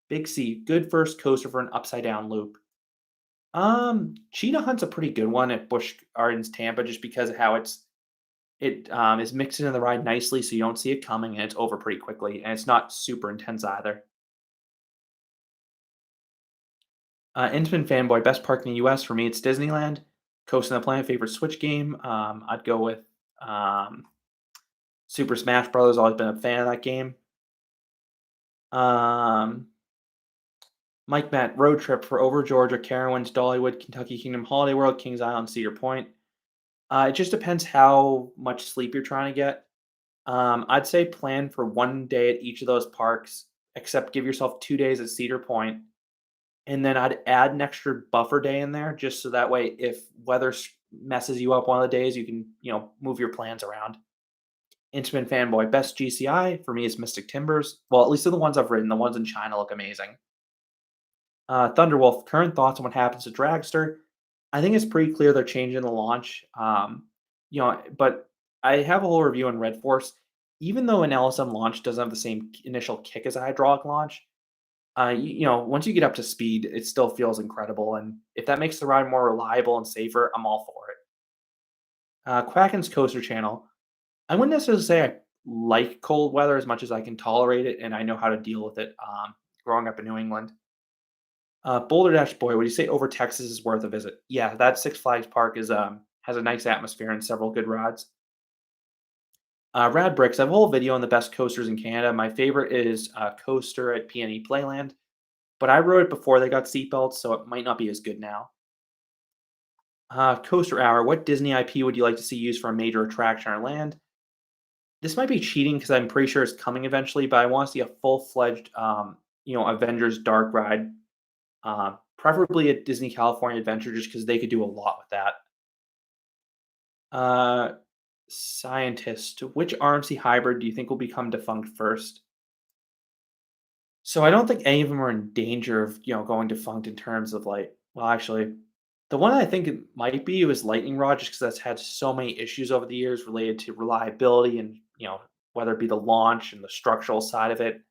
Big C, good first coaster for an upside down loop. Cheetah Hunt's a pretty good one at Busch Gardens Tampa, just because of how it is mixed into the ride nicely, so you don't see it coming, and it's over pretty quickly, and it's not super intense either. Intamin Fanboy, best park in the US for me, it's Disneyland. Coast on the Planet, favorite Switch game. I'd go with um, Super Smash Brothers. Always been a fan of that game. Um, Mike Matt, road trip for over Georgia, Carowinds, Dollywood, Kentucky Kingdom, Holiday World, Kings Island, Cedar Point. It just depends how much sleep you're trying to get. I'd say plan for 1 day at each of those parks, except give yourself 2 days at Cedar Point, and then I'd add an extra buffer day in there, just so that way if messes you up one of the days, you can move your plans around. Intamin Fanboy, best GCI for me is Mystic Timbers. Well, at least of the ones I've ridden, the ones in China look amazing. Thunderwolf, current thoughts on what happens to Dragster? I think it's pretty clear they're changing the launch. But I have a whole review on Red Force. Even though an LSM launch doesn't have the same initial kick as a hydraulic launch, Once you get up to speed, it still feels incredible, and if that makes the ride more reliable and safer, I'm all for it. Kraken's Coaster Channel. I wouldn't necessarily say I like cold weather as much as I can tolerate it, and I know how to deal with it. Growing up in New England. Boulder Dash Boy, would you say over Texas is worth a visit? Yeah, that Six Flags park is has a nice atmosphere and several good rides. Rad Bricks. I have a whole video on the best coasters in Canada. My favorite is Coaster at PNE Playland, but I rode it before they got seatbelts, so it might not be as good now. Coaster Hour. What Disney IP would you like to see used for a major attraction or land? This might be cheating because I'm pretty sure it's coming eventually, but I want to see a full-fledged, Avengers Dark ride, preferably at Disney California Adventure, just because they could do a lot with that. Uh, Scientist. Which RMC hybrid do you think will become defunct first? So I don't think any of them are in danger of, going defunct in terms of like, well, actually, the one I think it might be was Lightning Rod, just because that's had so many issues over the years related to reliability and, whether it be the launch and the structural side of it.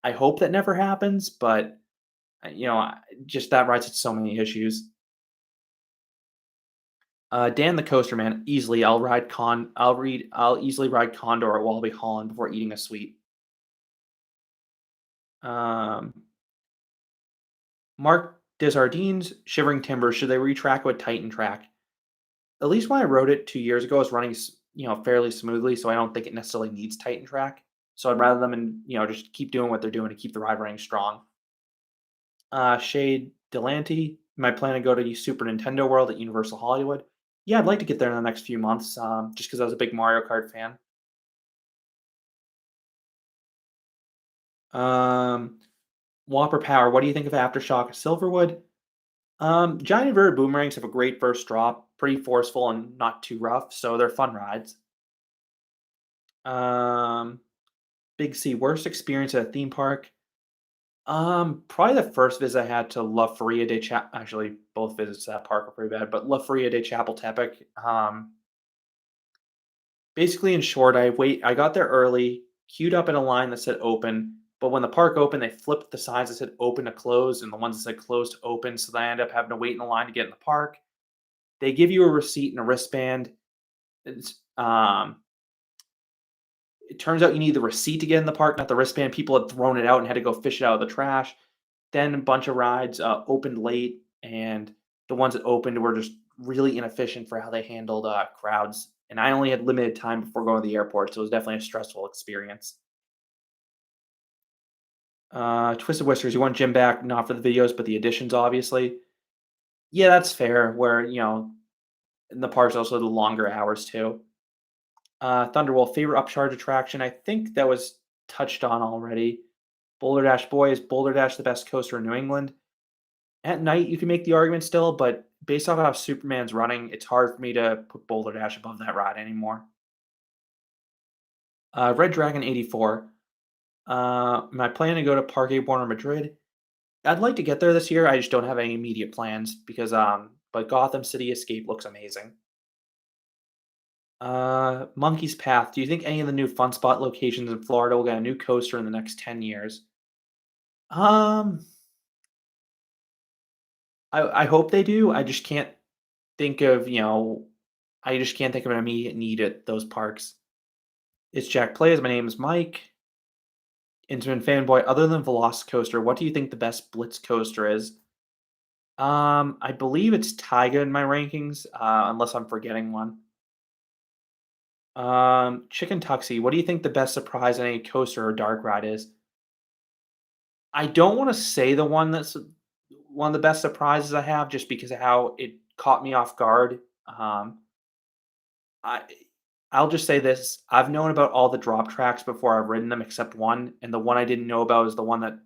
I hope that never happens, but just that ride's had so many issues. Dan the Coaster Man, easily. I'll easily ride Condor at Wallaby Holland before eating a sweet. Um, Mark Desardines, Shivering Timbers, should they retrack with Titan Track? At least when I rode it 2 years ago, it's running, fairly smoothly, so I don't think it necessarily needs Titan Track. So I'd rather them just keep doing what they're doing to keep the ride running strong. Shade Delanty, am I planning to go to Super Nintendo World at Universal Hollywood? Yeah, I'd like to get there in the next few months, just because I was a big Mario Kart fan. Um, Whopper Power, what do you think of Aftershock at Silverwood? Giant inverted boomerangs have a great first drop, pretty forceful and not too rough, so they're fun rides. Um, Big C, worst experience at a theme park? Probably the first visit I had to La Feria de Chap. Actually, both visits to that park were pretty bad, but La Feria de Chapultepec. Basically, in short, I got there early, queued up in a line that said open, but when the park opened, they flipped the signs that said open to close, and the ones that said closed to open, so then I ended up having to wait in the line to get in the park. They give you a receipt and a wristband. It's, it turns out you need the receipt to get in the park, not the wristband. People had thrown it out and had to go fish it out of the trash. Then a bunch of rides opened late, and the ones that opened were just really inefficient for how they handled crowds. And I only had limited time before going to the airport, so it was definitely a stressful experience. Twisted Whiskers, you want Jim back, not for the videos, but the additions, obviously. Yeah, that's fair. Where in the parks also the longer hours too. Thunderwolf, favorite upcharge attraction. I think that was touched on already. Boulder Dash Boys, Boulder Dash, the best coaster in New England. At night, you can make the argument still, but based off how Superman's running, it's hard for me to put Boulder Dash above that ride anymore. Red Dragon 84. Am I planning to go to Parque Warner Madrid? I'd like to get there this year. I just don't have any immediate plans because but Gotham City Escape looks amazing. Monkey's Path. Do you think any of the new fun spot locations in Florida will get a new coaster in the next 10 years? Um, I hope they do. I just can't think of, I just can't think of an immediate need at those parks. It's Jack Plays. My name is Mike. Intimate fanboy. Other than Velocicoaster, what do you think the best Blitz coaster is? I believe it's Taiga in my rankings, unless I'm forgetting one. Chicken Tuxie. What do you think the best surprise in a coaster or dark ride is? I don't want to say the one that's one of the best surprises I have, just because of how it caught me off guard. I I'll just say this: I've known about all the drop tracks before I've ridden them, except one, and the one I didn't know about is the one that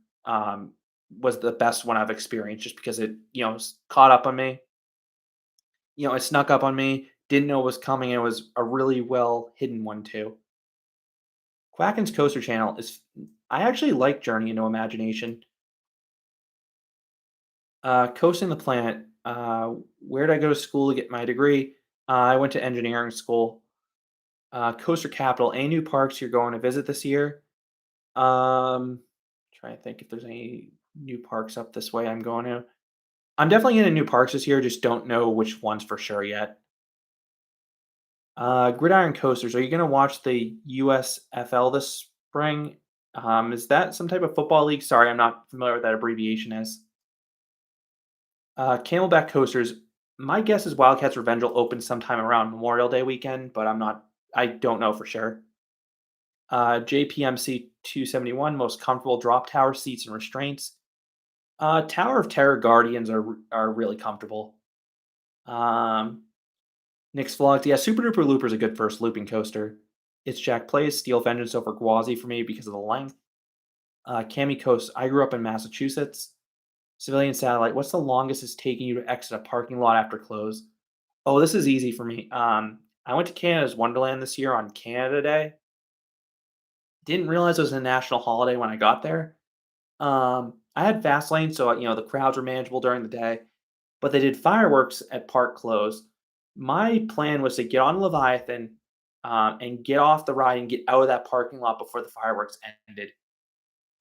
was the best one I've experienced, just because it caught up on me. It snuck up on me. Didn't know it was coming. And it was a really well hidden one too. Quacken's Coaster Channel is. I actually like Journey into Imagination. Coasting the Planet. Where did I go to school to get my degree? I went to engineering school. Coaster Capital. Any new parks you're going to visit this year? Trying to think if there's any. New parks up this way I'm going to. I'm definitely into new parks this year, just don't know which ones for sure yet. Gridiron coasters. Are you going to watch the USFL this spring? Is that some type of football league? Sorry, I'm not familiar with that abbreviation is. Camelback coasters. My guess is Wildcats Revenge will open sometime around Memorial Day weekend, but I don't know for sure. JPMC 271, most comfortable drop tower seats and restraints. Tower of Terror Guardians are really comfortable. Um, Nick's Vlogs. Yeah, Super Duper Looper is a good first looping coaster. It's Jack Plays, Steel Vengeance over Gwazi for me because of the length. Cami Coast. I grew up in Massachusetts. Civilian Satellite. What's the longest it's taking you to exit a parking lot after close? Oh, this is easy for me. I went to Canada's Wonderland this year on Canada Day. Didn't realize it was a national holiday when I got there. I had fast lane, so the crowds were manageable during the day, but they did fireworks at park close. My plan was to get on Leviathan, and get off the ride and get out of that parking lot before the fireworks ended.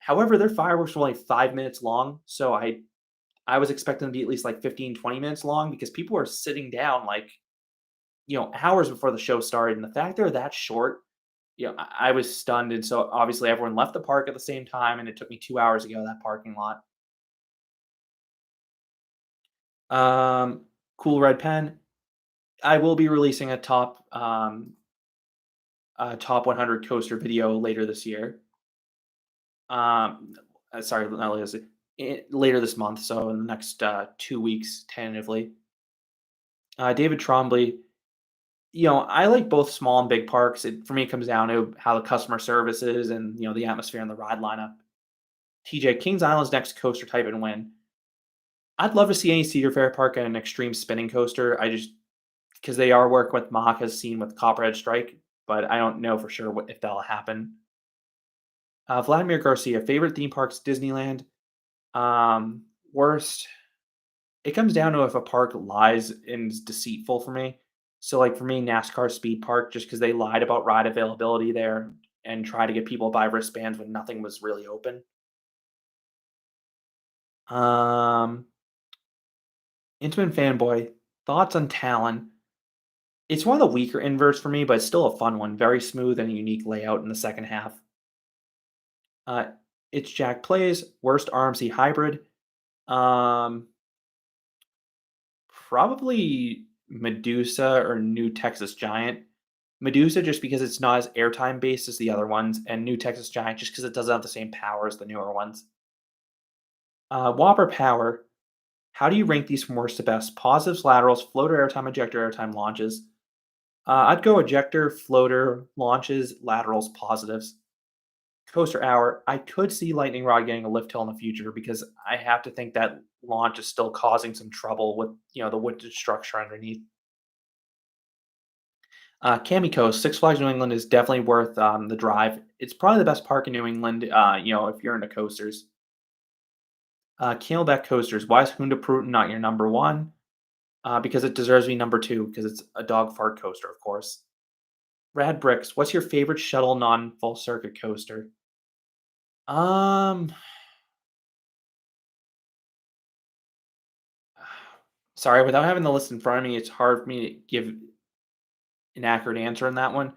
However, their fireworks were only 5 minutes long, so I was expecting them to be at least like 15, 20 minutes long because people were sitting down like hours before the show started, and the fact they're that short, I was stunned, and so obviously everyone left the park at the same time, and it took me 2 hours to get out of that parking lot. Um, Cool Red Pen. I will be releasing a top 100 coaster video later this year. Um, sorry, not later later this month, so in the next 2 weeks, tentatively. David Trombley. I like both small and big parks. For me, it comes down to how the customer service is and the atmosphere and the ride lineup. TJ Kings Island's next coaster type and win. I'd love to see any Cedar Fair park and an extreme spinning coaster. I just because they are working with Maka's scene with Copperhead Strike, but I don't know for sure if that'll happen. Vladimir Garcia, favorite theme parks, Disneyland. Worst, it comes down to if a park lies and is deceitful for me. So, like for me, NASCAR Speed Park, just because they lied about ride availability there and try to get people to buy wristbands when nothing was really open. Um, Intimate Fanboy, thoughts on Talon? It's one of the weaker inverts for me, but it's still a fun one. Very smooth and a unique layout in the second half. Uh, it's Jack Plays, worst RMC hybrid. Um, Probably Medusa or New Texas Giant. Medusa just because it's not as airtime based as the other ones, and New Texas Giant just because it doesn't have the same power as the newer ones. Whopper Power. How do you rank these from worst to best? Positives, laterals, floater airtime, ejector airtime, launches. I'd go ejector, floater, launches, laterals, positives. Coaster Hour. I could see Lightning Rod getting a lift hill in the future because I have to think that launch is still causing some trouble with the wooded structure underneath. Kamiko, Six Flags New England is definitely worth the drive. It's probably the best park in New England. If you're into coasters. Camelback coasters. Why is Hunda Pruten not your number one? Because it deserves to be number two because it's a dog fart coaster, of course. Rad Bricks. What's your favorite shuttle non full circuit coaster? Um, Sorry, without having the list in front of me, it's hard for me to give an accurate answer on that one.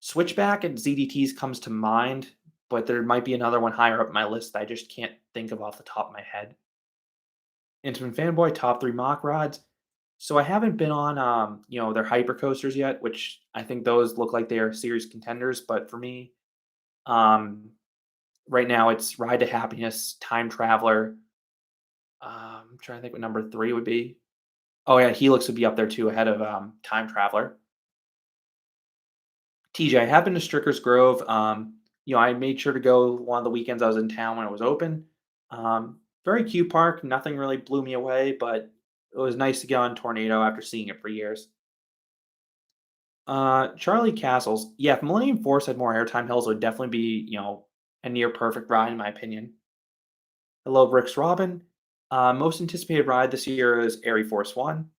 Switchback and ZDTs comes to mind, but there might be another one higher up my list that I just can't think of off the top of my head. Intimate Fanboy, top three mock rides. So I haven't been on, their hyper coasters yet, which I think those look like they are serious contenders. But for me, um, right now it's Ride to Happiness, Time Traveler. I'm trying to think what number three would be. Oh yeah, Helix would be up there too, ahead of Time Traveler. TJ, I have been to Stricker's Grove. I made sure to go one of the weekends I was in town when it was open. Very cute park. Nothing really blew me away, but it was nice to get on Tornado after seeing it for years. Charlie Castles. Yeah, if Millennium Force had more airtime hills, it would definitely be, a near perfect ride in my opinion. Hello, Bricks Robin. Most anticipated ride this year is Airy Force One.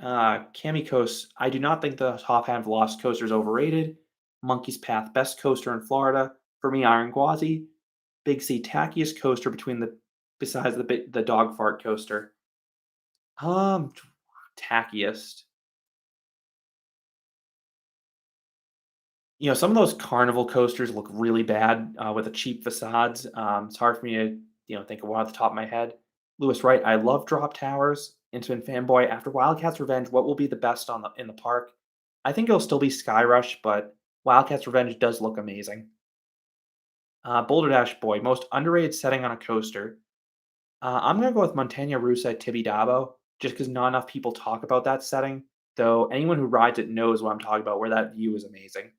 Kamikos, I do not think the top half Lost Coaster is overrated. Monkey's Path, best coaster in Florida. For me, Iron Gwazi. Big C, tackiest coaster between the besides the dog fart coaster. Um, Tackiest. Some of those carnival coasters look really bad with the cheap facades. It's hard for me to think of one off the top of my head. Lewis Wright, I love drop towers. Intimate fanboy. After Wildcats Revenge, what will be the best on the in the park? I think it'll still be Sky Rush, but Wildcats Revenge does look amazing. Boulder Dash Boy, most underrated setting on a coaster. I'm gonna go with Montagna Russa at Tibidabo, just because not enough people talk about that setting. Though anyone who rides it knows what I'm talking about, where that view is amazing.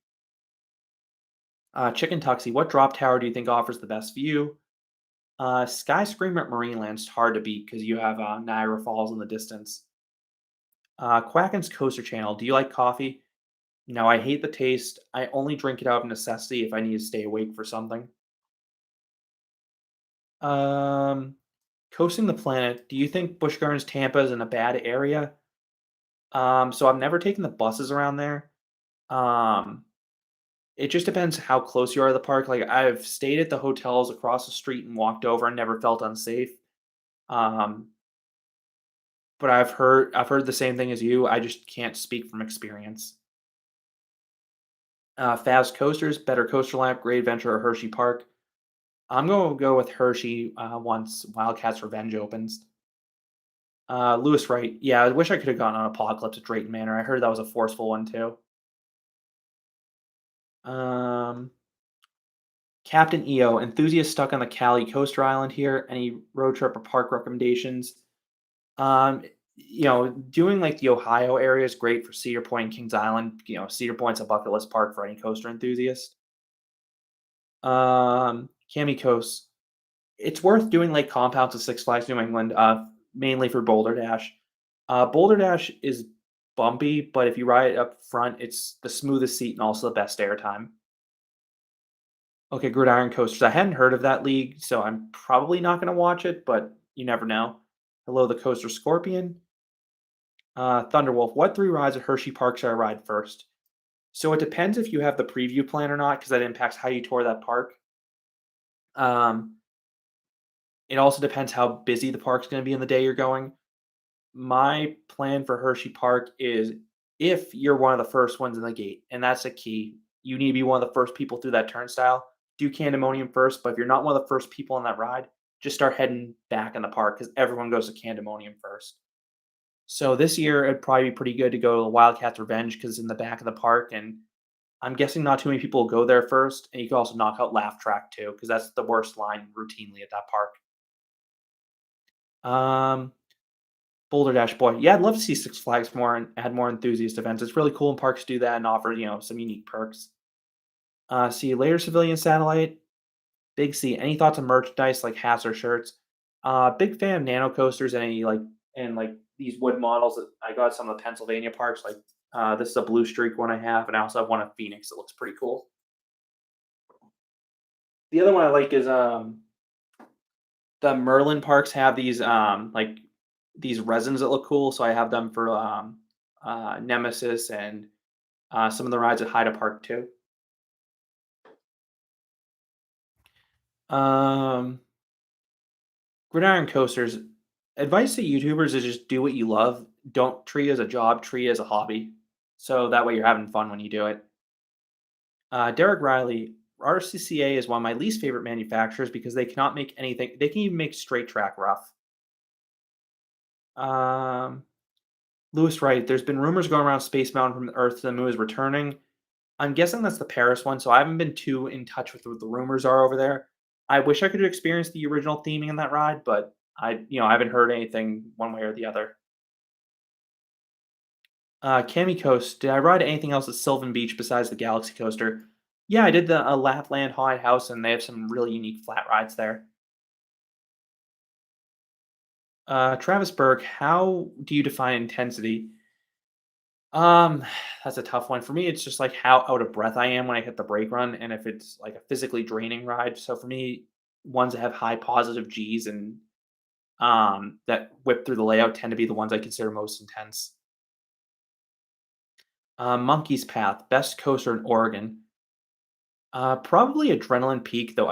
Chicken Tuxie, what drop tower do you think offers the best view? Sky Screamer at Marineland's hard to beat because you have Niagara Falls in the distance. Quacken's Coaster Channel, do you like coffee? No, I hate the taste. I only drink it out of necessity if I need to stay awake for something. Um, Coasting the Planet, do you think Busch Gardens Tampa is in a bad area? So I've never taken the buses around there. Um, it just depends how close you are to the park. Like I've stayed at the hotels across the street and walked over and never felt unsafe. Um, but I've heard the same thing as you. I just can't speak from experience. Fast coasters, better coaster lap, Great Adventure or Hershey Park. I'm gonna go with Hershey once Wildcats Revenge opens. Lewis Wright. Yeah, I wish I could have gone on Apocalypse at Drayton Manor. I heard that was a forceful one too. Um, Captain EO, enthusiast stuck on the Cali Coaster Island here. Any road trip or park recommendations? Um, doing like the Ohio area is great for Cedar Point and Kings Island. Cedar Point's a bucket list park for any coaster enthusiast. Cami Coast. It's worth doing like compounds of Six Flags New England, mainly for Boulder Dash. Boulder Dash is bumpy, but if you ride it up front, it's the smoothest seat and also the best airtime. Okay, Gridiron Coasters. I hadn't heard of that league, so I'm probably not going to watch it, but you never know. Hello, the Coaster Scorpion. Thunderwolf. What three rides at Hershey Park should I ride first? So it depends if you have the preview plan or not, because that impacts how you tour that park. Um, it also depends how busy the park's going to be in the day you're going. My plan for Hershey Park is if you're one of the first ones in the gate, and that's a key, you need to be one of the first people through that turnstile. Do Candemonium first, but if you're not one of the first people on that ride, just start heading back in the park because everyone goes to Candemonium first. So this year, it'd probably be pretty good to go to the Wildcats Revenge because it's in the back of the park, and I'm guessing not too many people will go there first. And you can also knock out Laugh Track too, because that's the worst line routinely at that park. Um, Boulder Dash Boy. Yeah, I'd love to see Six Flags more and add more enthusiast events. It's really cool when parks do that and offer, some unique perks. See you later, civilian satellite. Big C. Any thoughts on merchandise like hats or shirts? Big fan of nano coasters and any like these wood models that I got at some of the Pennsylvania parks. Like this is a Blue Streak one I have, and I also have one of Phoenix that looks pretty cool. The other one I like is the Merlin parks have these like these resins that look cool. So I have them for Nemesis and some of the rides at Hyde Park too. Um, Gridiron coasters. Advice to YouTubers is just do what you love. Don't treat it as a job. Treat it as a hobby. So that way you're having fun when you do it. Derek Riley. RCCA is one of my least favorite manufacturers because they cannot make anything. They can even make straight track rough. Um, Lewis Wright. There's been rumors going around Space Mountain from the Earth to the Moon is returning. I'm guessing that's the Paris one, so I haven't been too in touch with what the rumors are over there. I wish I could have experienced the original theming in that ride, but I haven't heard anything one way or the other. Cami Coast, did I ride anything else at Sylvan Beach besides the Galaxy Coaster? Yeah, I did the Lapland Haunted House, and they have some really unique flat rides there. Travis Burke, how do you define intensity? Um, that's a tough one. For me, it's just like how out of breath I am when I hit the brake run, and if it's like a physically draining ride. So for me, ones that have high positive G's and that whip through the layout tend to be the ones I consider most intense. Monkey's Path, best coaster in Oregon. Probably Adrenaline Peak, though.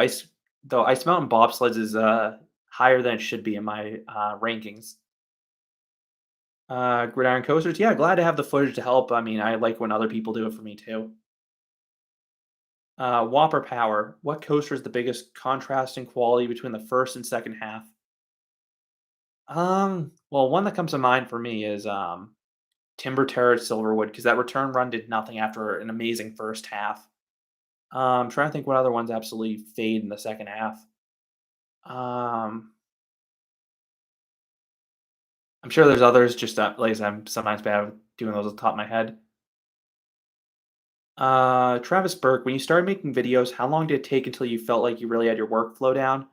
Though Ice Mountain bobsleds is higher than it should be in my rankings. Gridiron coasters, yeah, glad to have the footage to help. I mean, I like when other people do it for me too. Whopper Power. What coaster is the biggest contrast in quality between the first and second half? Well, one that comes to mind for me is Timber Terrace Silverwood because that return run did nothing after an amazing first half. Trying to think what other ones absolutely fade in the second half. Um, I'm sure there's others. Just like I said, I'm sometimes bad at doing those off the top of my head. Travis Burke, when you started making videos, how long did it take until you felt like you really had your workflow down?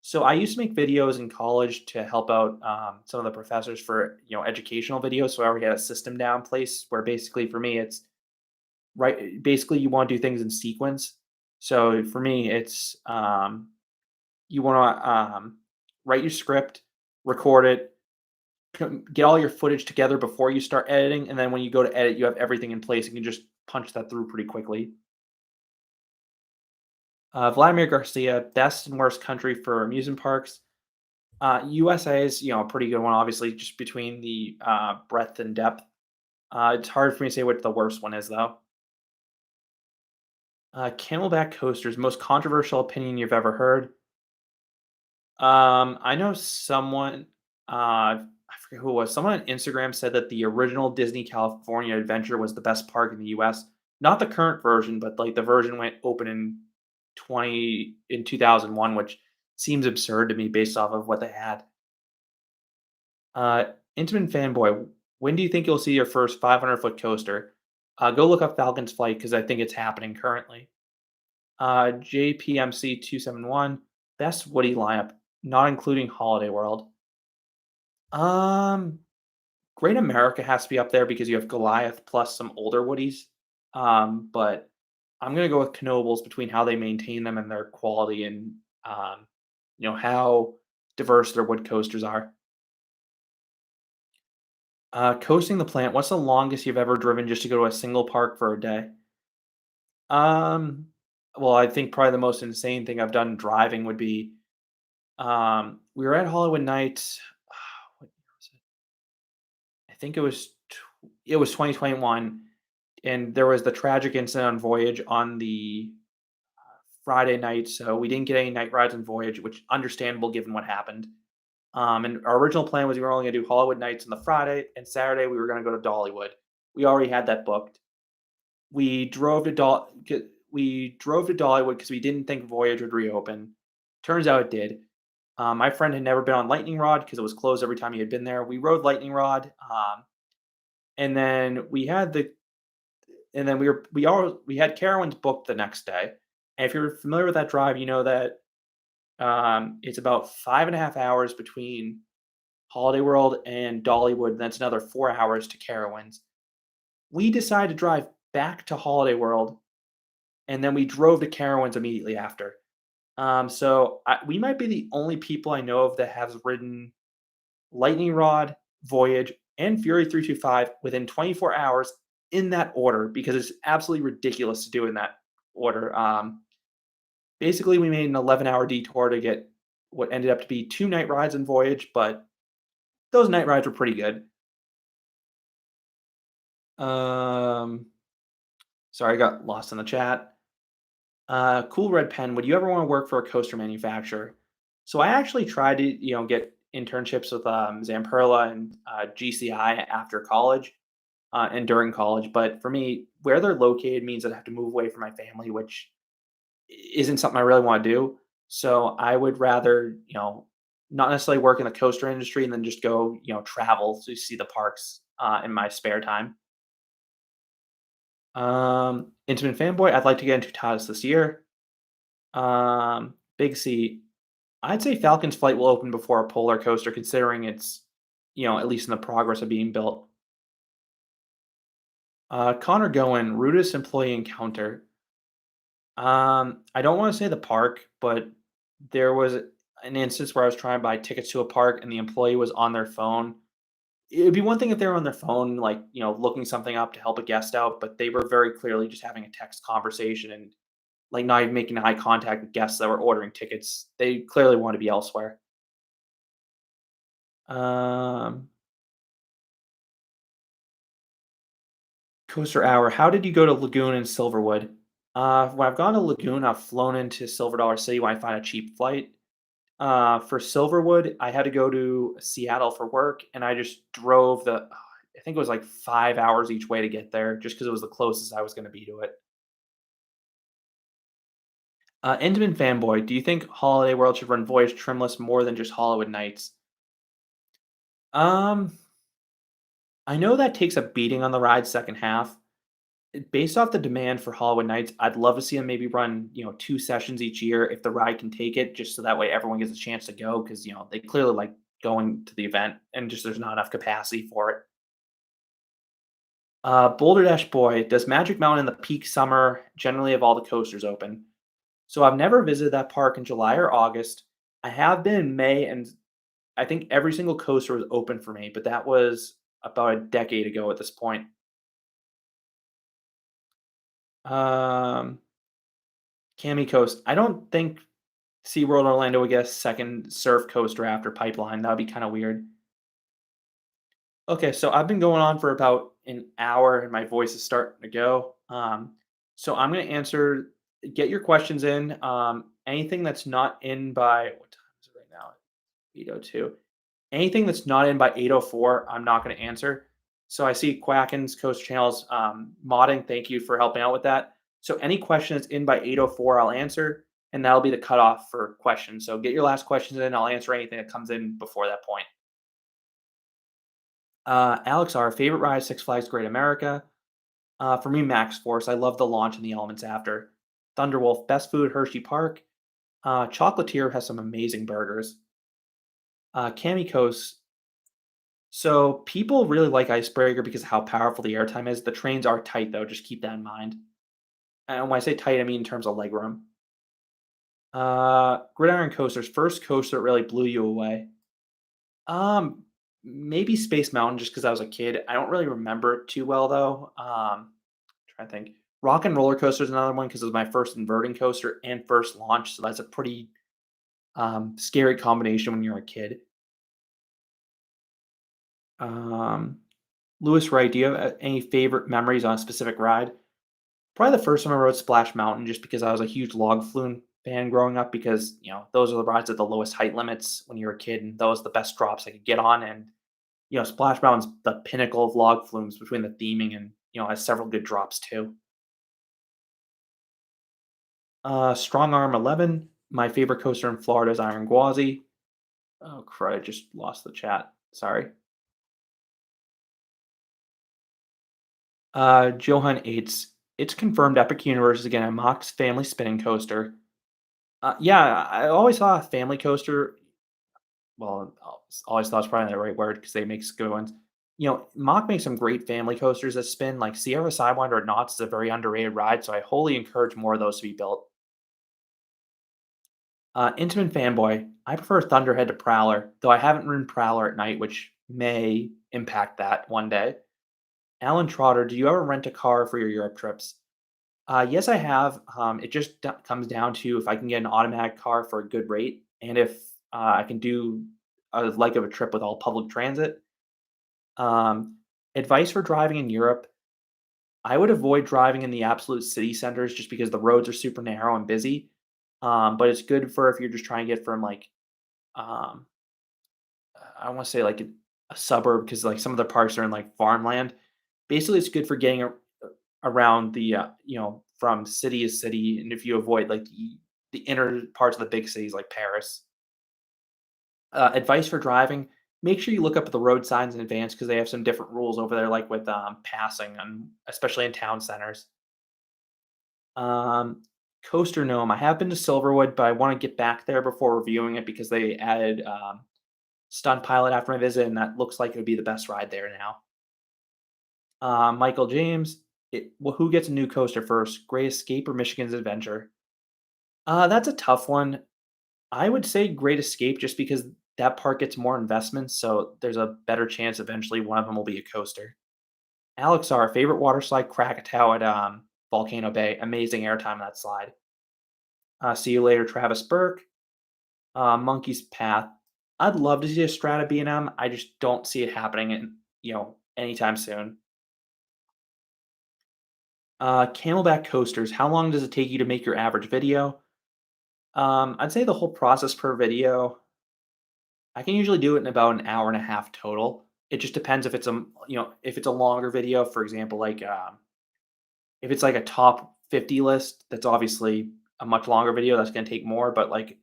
So I used to make videos in college to help out some of the professors for educational videos. So I already had a system down place where basically for me it's right. Basically, you want to do things in sequence. So for me, it's you want to write your script, record it, get all your footage together before you start editing, and then when you go to edit, you have everything in place. You can just punch that through pretty quickly. Vladimir Garcia, best and worst country for amusement parks. USA is a pretty good one, obviously, just between the breadth and depth. It's hard for me to say what the worst one is, though. Camelback coasters, most controversial opinion you've ever heard. I know someone, I forget who it was. Someone on Instagram said that the original Disney California Adventure was the best park in the US. Not the current version, but like the version went open in 2001, which seems absurd to me based off of what they had. Uh, Intamin fanboy, when do you think you'll see your first 500-foot coaster? Go look up Falcon's Flight because I think it's happening currently. JPMC 271, best Woody lineup, not including Holiday World. Um, Great America has to be up there because you have Goliath plus some older Woodies. But I'm gonna go with Knobles between how they maintain them and their quality and um, how diverse their wood coasters are. Coasting the Plant. What's the longest you've ever driven just to go to a single park for a day? Um, well, I think probably the most insane thing I've done driving would be we were at Hollywood Nights. What year was it? I think it was 2021, and there was the tragic incident on Voyage on the Friday night, so we didn't get any night rides on Voyage, which understandable given what happened. And our original plan was we were only gonna do Hollywood Nights on the Friday, and Saturday we were gonna go to Dollywood. We already had that booked. We drove to we drove to Dollywood because we didn't think Voyage would reopen. Turns out it did. My friend had never been on Lightning Rod because it was closed every time he had been there. We rode Lightning Rod, and then we had the and then we had Carowinds booked the next day. And if you're familiar with that drive, you know that it's about 5.5 hours between Holiday World and Dollywood. That's another 4 hours to Carowinds. We decided to drive back to Holiday World, and then we drove to Carowinds immediately after. We might be the only people I know of that has ridden Lightning Rod, Voyage, and Fury 325 within 24 hours in that order because it's absolutely ridiculous to do in that order. Basically, we made an 11-hour detour to get what ended up to be 2 night rides in Voyage, but those night rides were pretty good. Um, Sorry, I got lost in the chat. Cool Red Pen, would you ever wanna work for a coaster manufacturer? So I actually tried to, get internships with, Zamperla and, GCI after college, and during college, but for me, where they're located means I'd have to move away from my family, which isn't something I really wanna do. So I would rather, not necessarily work in the coaster industry and then just go, travel to see the parks, in my spare time. Intimate fanboy, I'd like to get into Tadas this year. Big C, I'd say Falcon's Flight will open before a Polar Coaster considering it's, at least in the progress of being built. Connor Goen, rudest employee encounter. I don't wanna say the park, but there was an instance where I was trying to buy tickets to a park and the employee was on their phone. It'd be one thing if they were on their phone, like, looking something up to help a guest out, but they were very clearly just having a text conversation and like not even making eye contact with guests that were ordering tickets. They clearly want to be elsewhere. Um, Coaster Hour. How did you go to Lagoon and Silverwood? When I've gone to Lagoon, I've flown into Silver Dollar City when I find a cheap flight. For Silverwood, I had to go to Seattle for work, and I just drove I think it was like 5 hours each way to get there, just because it was the closest I was going to be to it. Intamin fanboy, do you think Holiday World should run Voyage trimless more than just Hollywood Nights? Um, I know that takes a beating on the ride's second half. Based off the demand for Hollywood Nights, I'd love to see them maybe run, 2 sessions each year if the ride can take it, just so that way everyone gets a chance to go because, they clearly like going to the event and just there's not enough capacity for it. Boulder Dash Boy, does Magic Mountain in the peak summer generally have all the coasters open? So I've never visited that park in July or August. I have been in May, and I think every single coaster was open for me, but that was about a decade ago at this point. Um, Cami Coast. I don't think SeaWorld Orlando would get a second surf coaster after Pipeline. That would be kind of weird. Okay, so I've been going on for about an hour and my voice is starting to go. So I'm going to answer, get your questions in. Anything that's not in by, what time is it right now? 8:02. Anything that's not in by 8:04, I'm not going to answer. So I see Quacken's Coast Channels modding. Thank you for helping out with that. So any question that's in by 8:04, I'll answer, and that'll be the cutoff for questions. So get your last questions in. I'll answer anything that comes in before that point. Alex, our favorite ride, Six Flags Great America. For me, Max Force. I love the launch and the elements after. Thunderwolf, best food, Hershey Park. Chocolatier has some amazing burgers. Kamikos. So people really like Icebreaker because of how powerful the airtime is. The trains are tight though. Just keep that in mind. And when I say tight, I mean in terms of legroom. Gridiron coasters. First coaster that really blew you away. Um, Maybe Space Mountain just because I was a kid. I don't really remember it too well though. Trying to think. Rock and Roller Coaster is another one because it was my first inverting coaster and first launch. So that's a pretty scary combination when you're a kid. Um, Lewis Wright, do you have any favorite memories on a specific ride? Probably the first time I rode Splash Mountain, just because I was a huge log flume fan growing up. Because those are the rides at the lowest height limits when you're a kid, and those are the best drops I could get on. And Splash Mountain's the pinnacle of log flumes between the theming and has several good drops too. Strong Arm 11. My favorite coaster in Florida is Iron Gwazi. Oh crud! I just lost the chat. Sorry. Johan Aids. It's confirmed Epic Universe is again a Mox family spinning coaster. Yeah, I always saw a family coaster. Well, always thought it's probably the right word because they make good ones. Mock makes some great family coasters that spin. Like Sierra Sidewinder at Knott's is a very underrated ride, so I wholly encourage more of those to be built. Intamin fanboy. I prefer Thunderhead to Prowler, though I haven't ridden Prowler at night, which may impact that one day. Alan Trotter, do you ever rent a car for your Europe trips? Yes, I have. It just comes down to if I can get an automatic car for a good rate, and if I can do a like of a trip with all public transit. Um, Advice for driving in Europe: I would avoid driving in the absolute city centers just because the roads are super narrow and busy. But it's good for if you're just trying to get from like um, I want to say like a suburb because like some of the parks are in like farmland. Basically, it's good for getting around the from city to city, and if you avoid like the inner parts of the big cities like Paris. Advice for driving: make sure you look up the road signs in advance because they have some different rules over there, like with passing, and especially in town centers. Um, Coaster Gnome. I have been to Silverwood, but I want to get back there before reviewing it because they added Stunt Pilot after my visit, and that looks like it would be the best ride there now. Michael James. Well, who gets a new coaster first, Great Escape or Michigan's Adventure? That's a tough one. I would say Great Escape just because that park gets more investments, so there's a better chance eventually one of them will be a coaster. Alex, our favorite water slide, Krakatoa at Volcano Bay. Amazing airtime on that slide. See You Later, Travis Burke. Monkey's Path. I'd love to see a Strata B&M. I just don't see it happening in anytime soon. Camelback coasters. How long does it take you to make your average video? I'd say the whole process per video, I can usually do it in about an hour and a half total. It just depends if it's if it's a longer video, for example, like if it's like a top 50 list, that's obviously a much longer video. That's going to take more, but like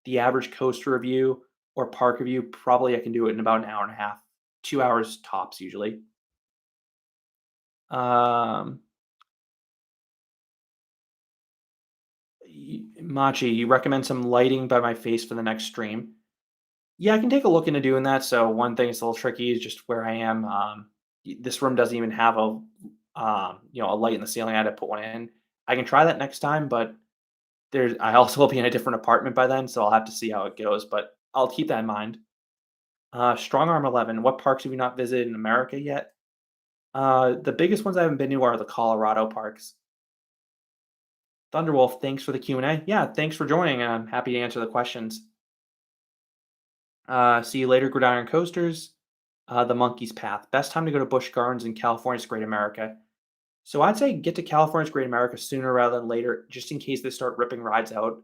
the average coaster review or park review, probably I can do it in about an hour and a half, 2 hours tops usually. Um, Machi, you recommend some lighting by my face for the next stream? Yeah, I can take a look into doing that. So one thing that's a little tricky is just where I am. This room doesn't even have a light in the ceiling. I had to put one in. I can try that next time, but I also will be in a different apartment by then, so I'll have to see how it goes. But I'll keep that in mind. Strong Arm 11. What parks have you not visited in America yet? The biggest ones I haven't been to are the Colorado parks. Thunderwolf, thanks for the Q&A. Yeah, thanks for joining. I'm happy to answer the questions. See you later, Gridiron Coasters. The Monkey's Path. Best time to go to Busch Gardens in California's Great America. So I'd say get to California's Great America sooner rather than later, just in case they start ripping rides out.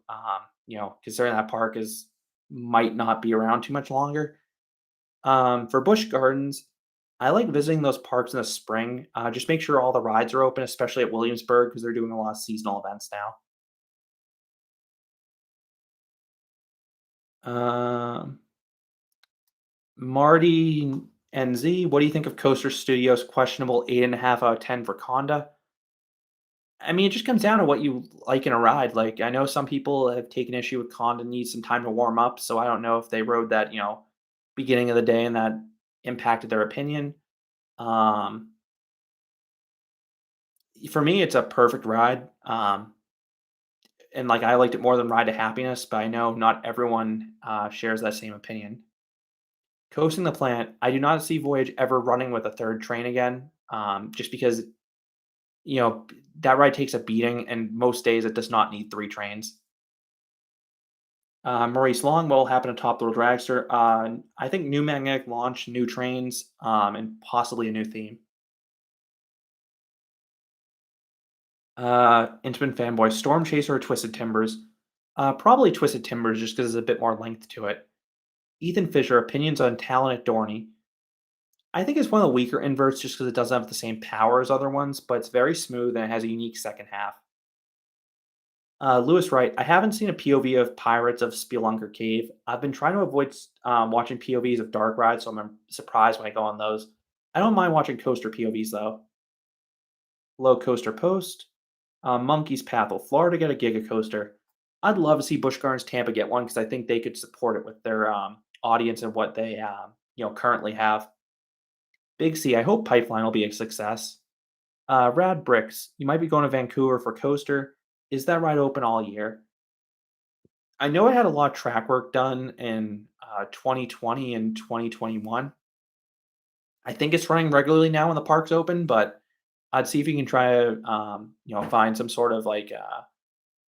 Considering that park is might not be around too much longer. For Busch Gardens, I like visiting those parks in the spring. Just make sure all the rides are open, especially at Williamsburg, because they're doing a lot of seasonal events now. Marty NZ, what do you think of Coaster Studios' questionable 8.5 out of 10 for Conda? I mean, it just comes down to what you like in a ride. Like, I know some people have taken issue with Conda needs some time to warm up, so I don't know if they rode that, beginning of the day and that impacted their opinion. Um, for me, it's a perfect ride. And like I liked it more than Ride to Happiness, but I know not everyone shares that same opinion. Coasting the Planet, I do not see Voyage ever running with a third train again, just because that ride takes a beating, and most days it does not need three trains. Maurice Long, what will happen to Top Thrill Dragster? I think new magnetic launch, new trains, and possibly a new theme. Intimate Fanboy, Storm Chaser or Twisted Timbers? Probably Twisted Timbers, just because there's a bit more length to it. Ethan Fisher, opinions on Talon at Dorney. I think it's one of the weaker inverts just because it doesn't have the same power as other ones, but it's very smooth and it has a unique second half. Lewis Wright, I haven't seen a POV of Pirates of Spelunker Cave. I've been trying to avoid watching POVs of dark rides, so I'm surprised when I go on those. I don't mind watching coaster POVs though. Low Coaster Post, Monkey's Path. Will Florida get a Giga Coaster? I'd love to see Busch Gardens Tampa get one because I think they could support it with their audience and what they currently have. Big C, I hope Pipeline will be a success. Rad Bricks, you might be going to Vancouver for Coaster. Is that ride open all year? I know it had a lot of track work done in 2020 and 2021. I think it's running regularly now when the park's open, but I'd see if you can try to find some sort of like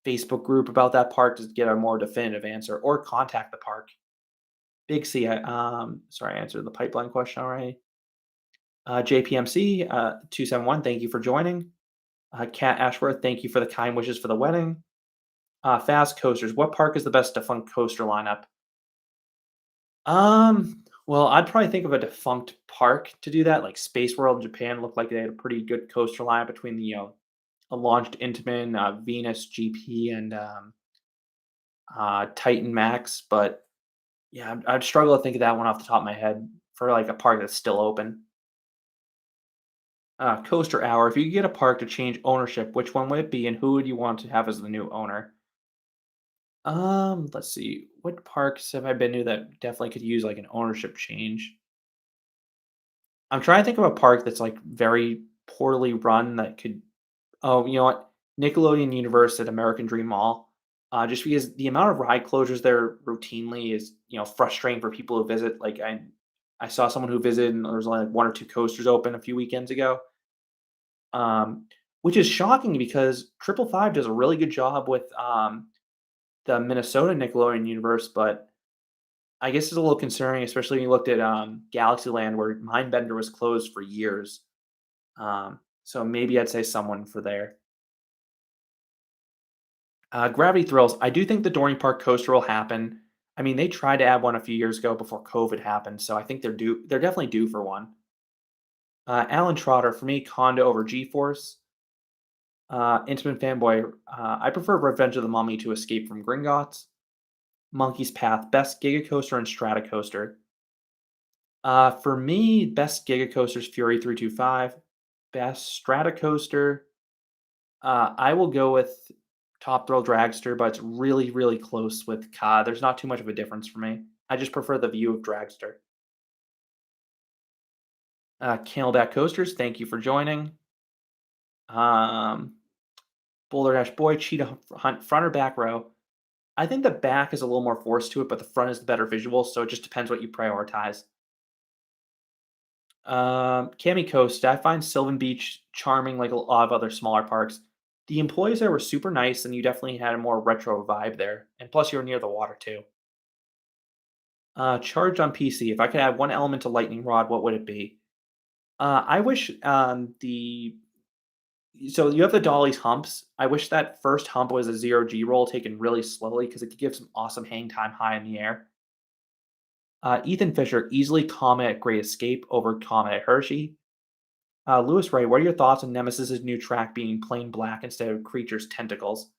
Facebook group about that park to get a more definitive answer, or contact the park. Big C, sorry, I answered the pipeline question already. JPMC 271, thank you for joining. Kat Ashworth, thank you for the kind wishes for the wedding. Fast coasters, what park is the best defunct coaster lineup? Well, I'd probably think of a defunct park to do that. Like Space World in Japan looked like they had a pretty good coaster lineup between the a launched Intamin, Venus GP, and Titan Max. But yeah, I'd struggle to think of that one off the top of my head for like a park that's still open. Coaster Hour. If you could get a park to change ownership, which one would it be, and who would you want to have as the new owner? Let's see. What parks have I been to that definitely could use like an ownership change? I'm trying to think of a park that's like very poorly run that could. Oh, you know what? Nickelodeon Universe at American Dream Mall. Just because the amount of ride closures there routinely is frustrating for people who visit. Like I saw someone who visited and there was only like one or two coasters open a few weekends ago. Um, which is shocking because Triple Five does a really good job with the Minnesota Nickelodeon universe, but I guess it's a little concerning, especially when you looked at Galaxyland, where Mindbender was closed for years. So maybe I'd say someone for there. Gravity Thrills. I do think the Dorney Park coaster will happen. I mean, they tried to add one a few years ago before COVID happened, so I think they're due. They're definitely due for one. Alan Trotter for me, Conda over G-Force. Intimate fanboy. I prefer Revenge of the Mummy to Escape from Gringotts. Monkey's Path, best Giga Coaster and Strata Coaster. For me, best Giga Coaster is Fury 325. Best Strata Coaster. I will go with Top Thrill Dragster, but it's really, really close with Ka. There's not too much of a difference for me. I just prefer the view of Dragster. Camelback Coasters, thank you for joining. Um, Boulder Dash Boy, Cheetah Hunt, front or back row. I think the back is a little more force to it, but the front is the better visual, so it just depends what you prioritize. Cami Coast, I find Sylvan Beach charming like a lot of other smaller parks. The employees there were super nice, and you definitely had a more retro vibe there. And plus, you were near the water too. Charged on PC. If I could add one element to Lightning Rod, what would it be? I wish the so you have the dolly's humps. I wish that first hump was a zero G roll taken really slowly because it could give some awesome hang time high in the air. Ethan Fisher, easily Comet at Great Escape over Comet at Hershey. Lewis Ray, what are your thoughts on Nemesis's new track being plain black instead of creature's tentacles?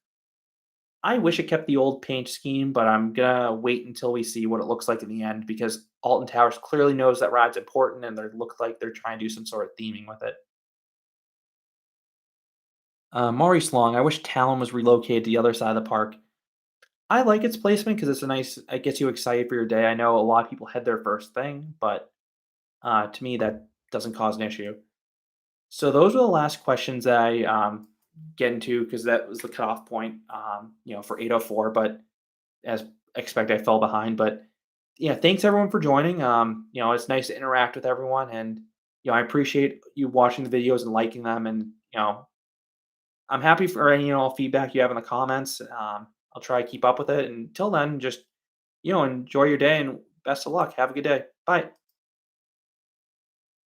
I wish it kept the old paint scheme, but I'm gonna wait until we see what it looks like in the end because Alton Towers clearly knows that ride's important and they look like they're trying to do some sort of theming with it. Maurice Long, I wish Talon was relocated to the other side of the park. I like its placement because it's a nice, it gets you excited for your day. I know a lot of people head there first thing, but to me, that doesn't cause an issue. So those were the last questions that I get into because that was the cutoff point, for 8:04. But as expected, I fell behind. But yeah, thanks everyone for joining. It's nice to interact with everyone, and I appreciate you watching the videos and liking them. And I'm happy for any feedback you have in the comments. I'll try to keep up with it. And until then, just enjoy your day and best of luck. Have a good day. Bye.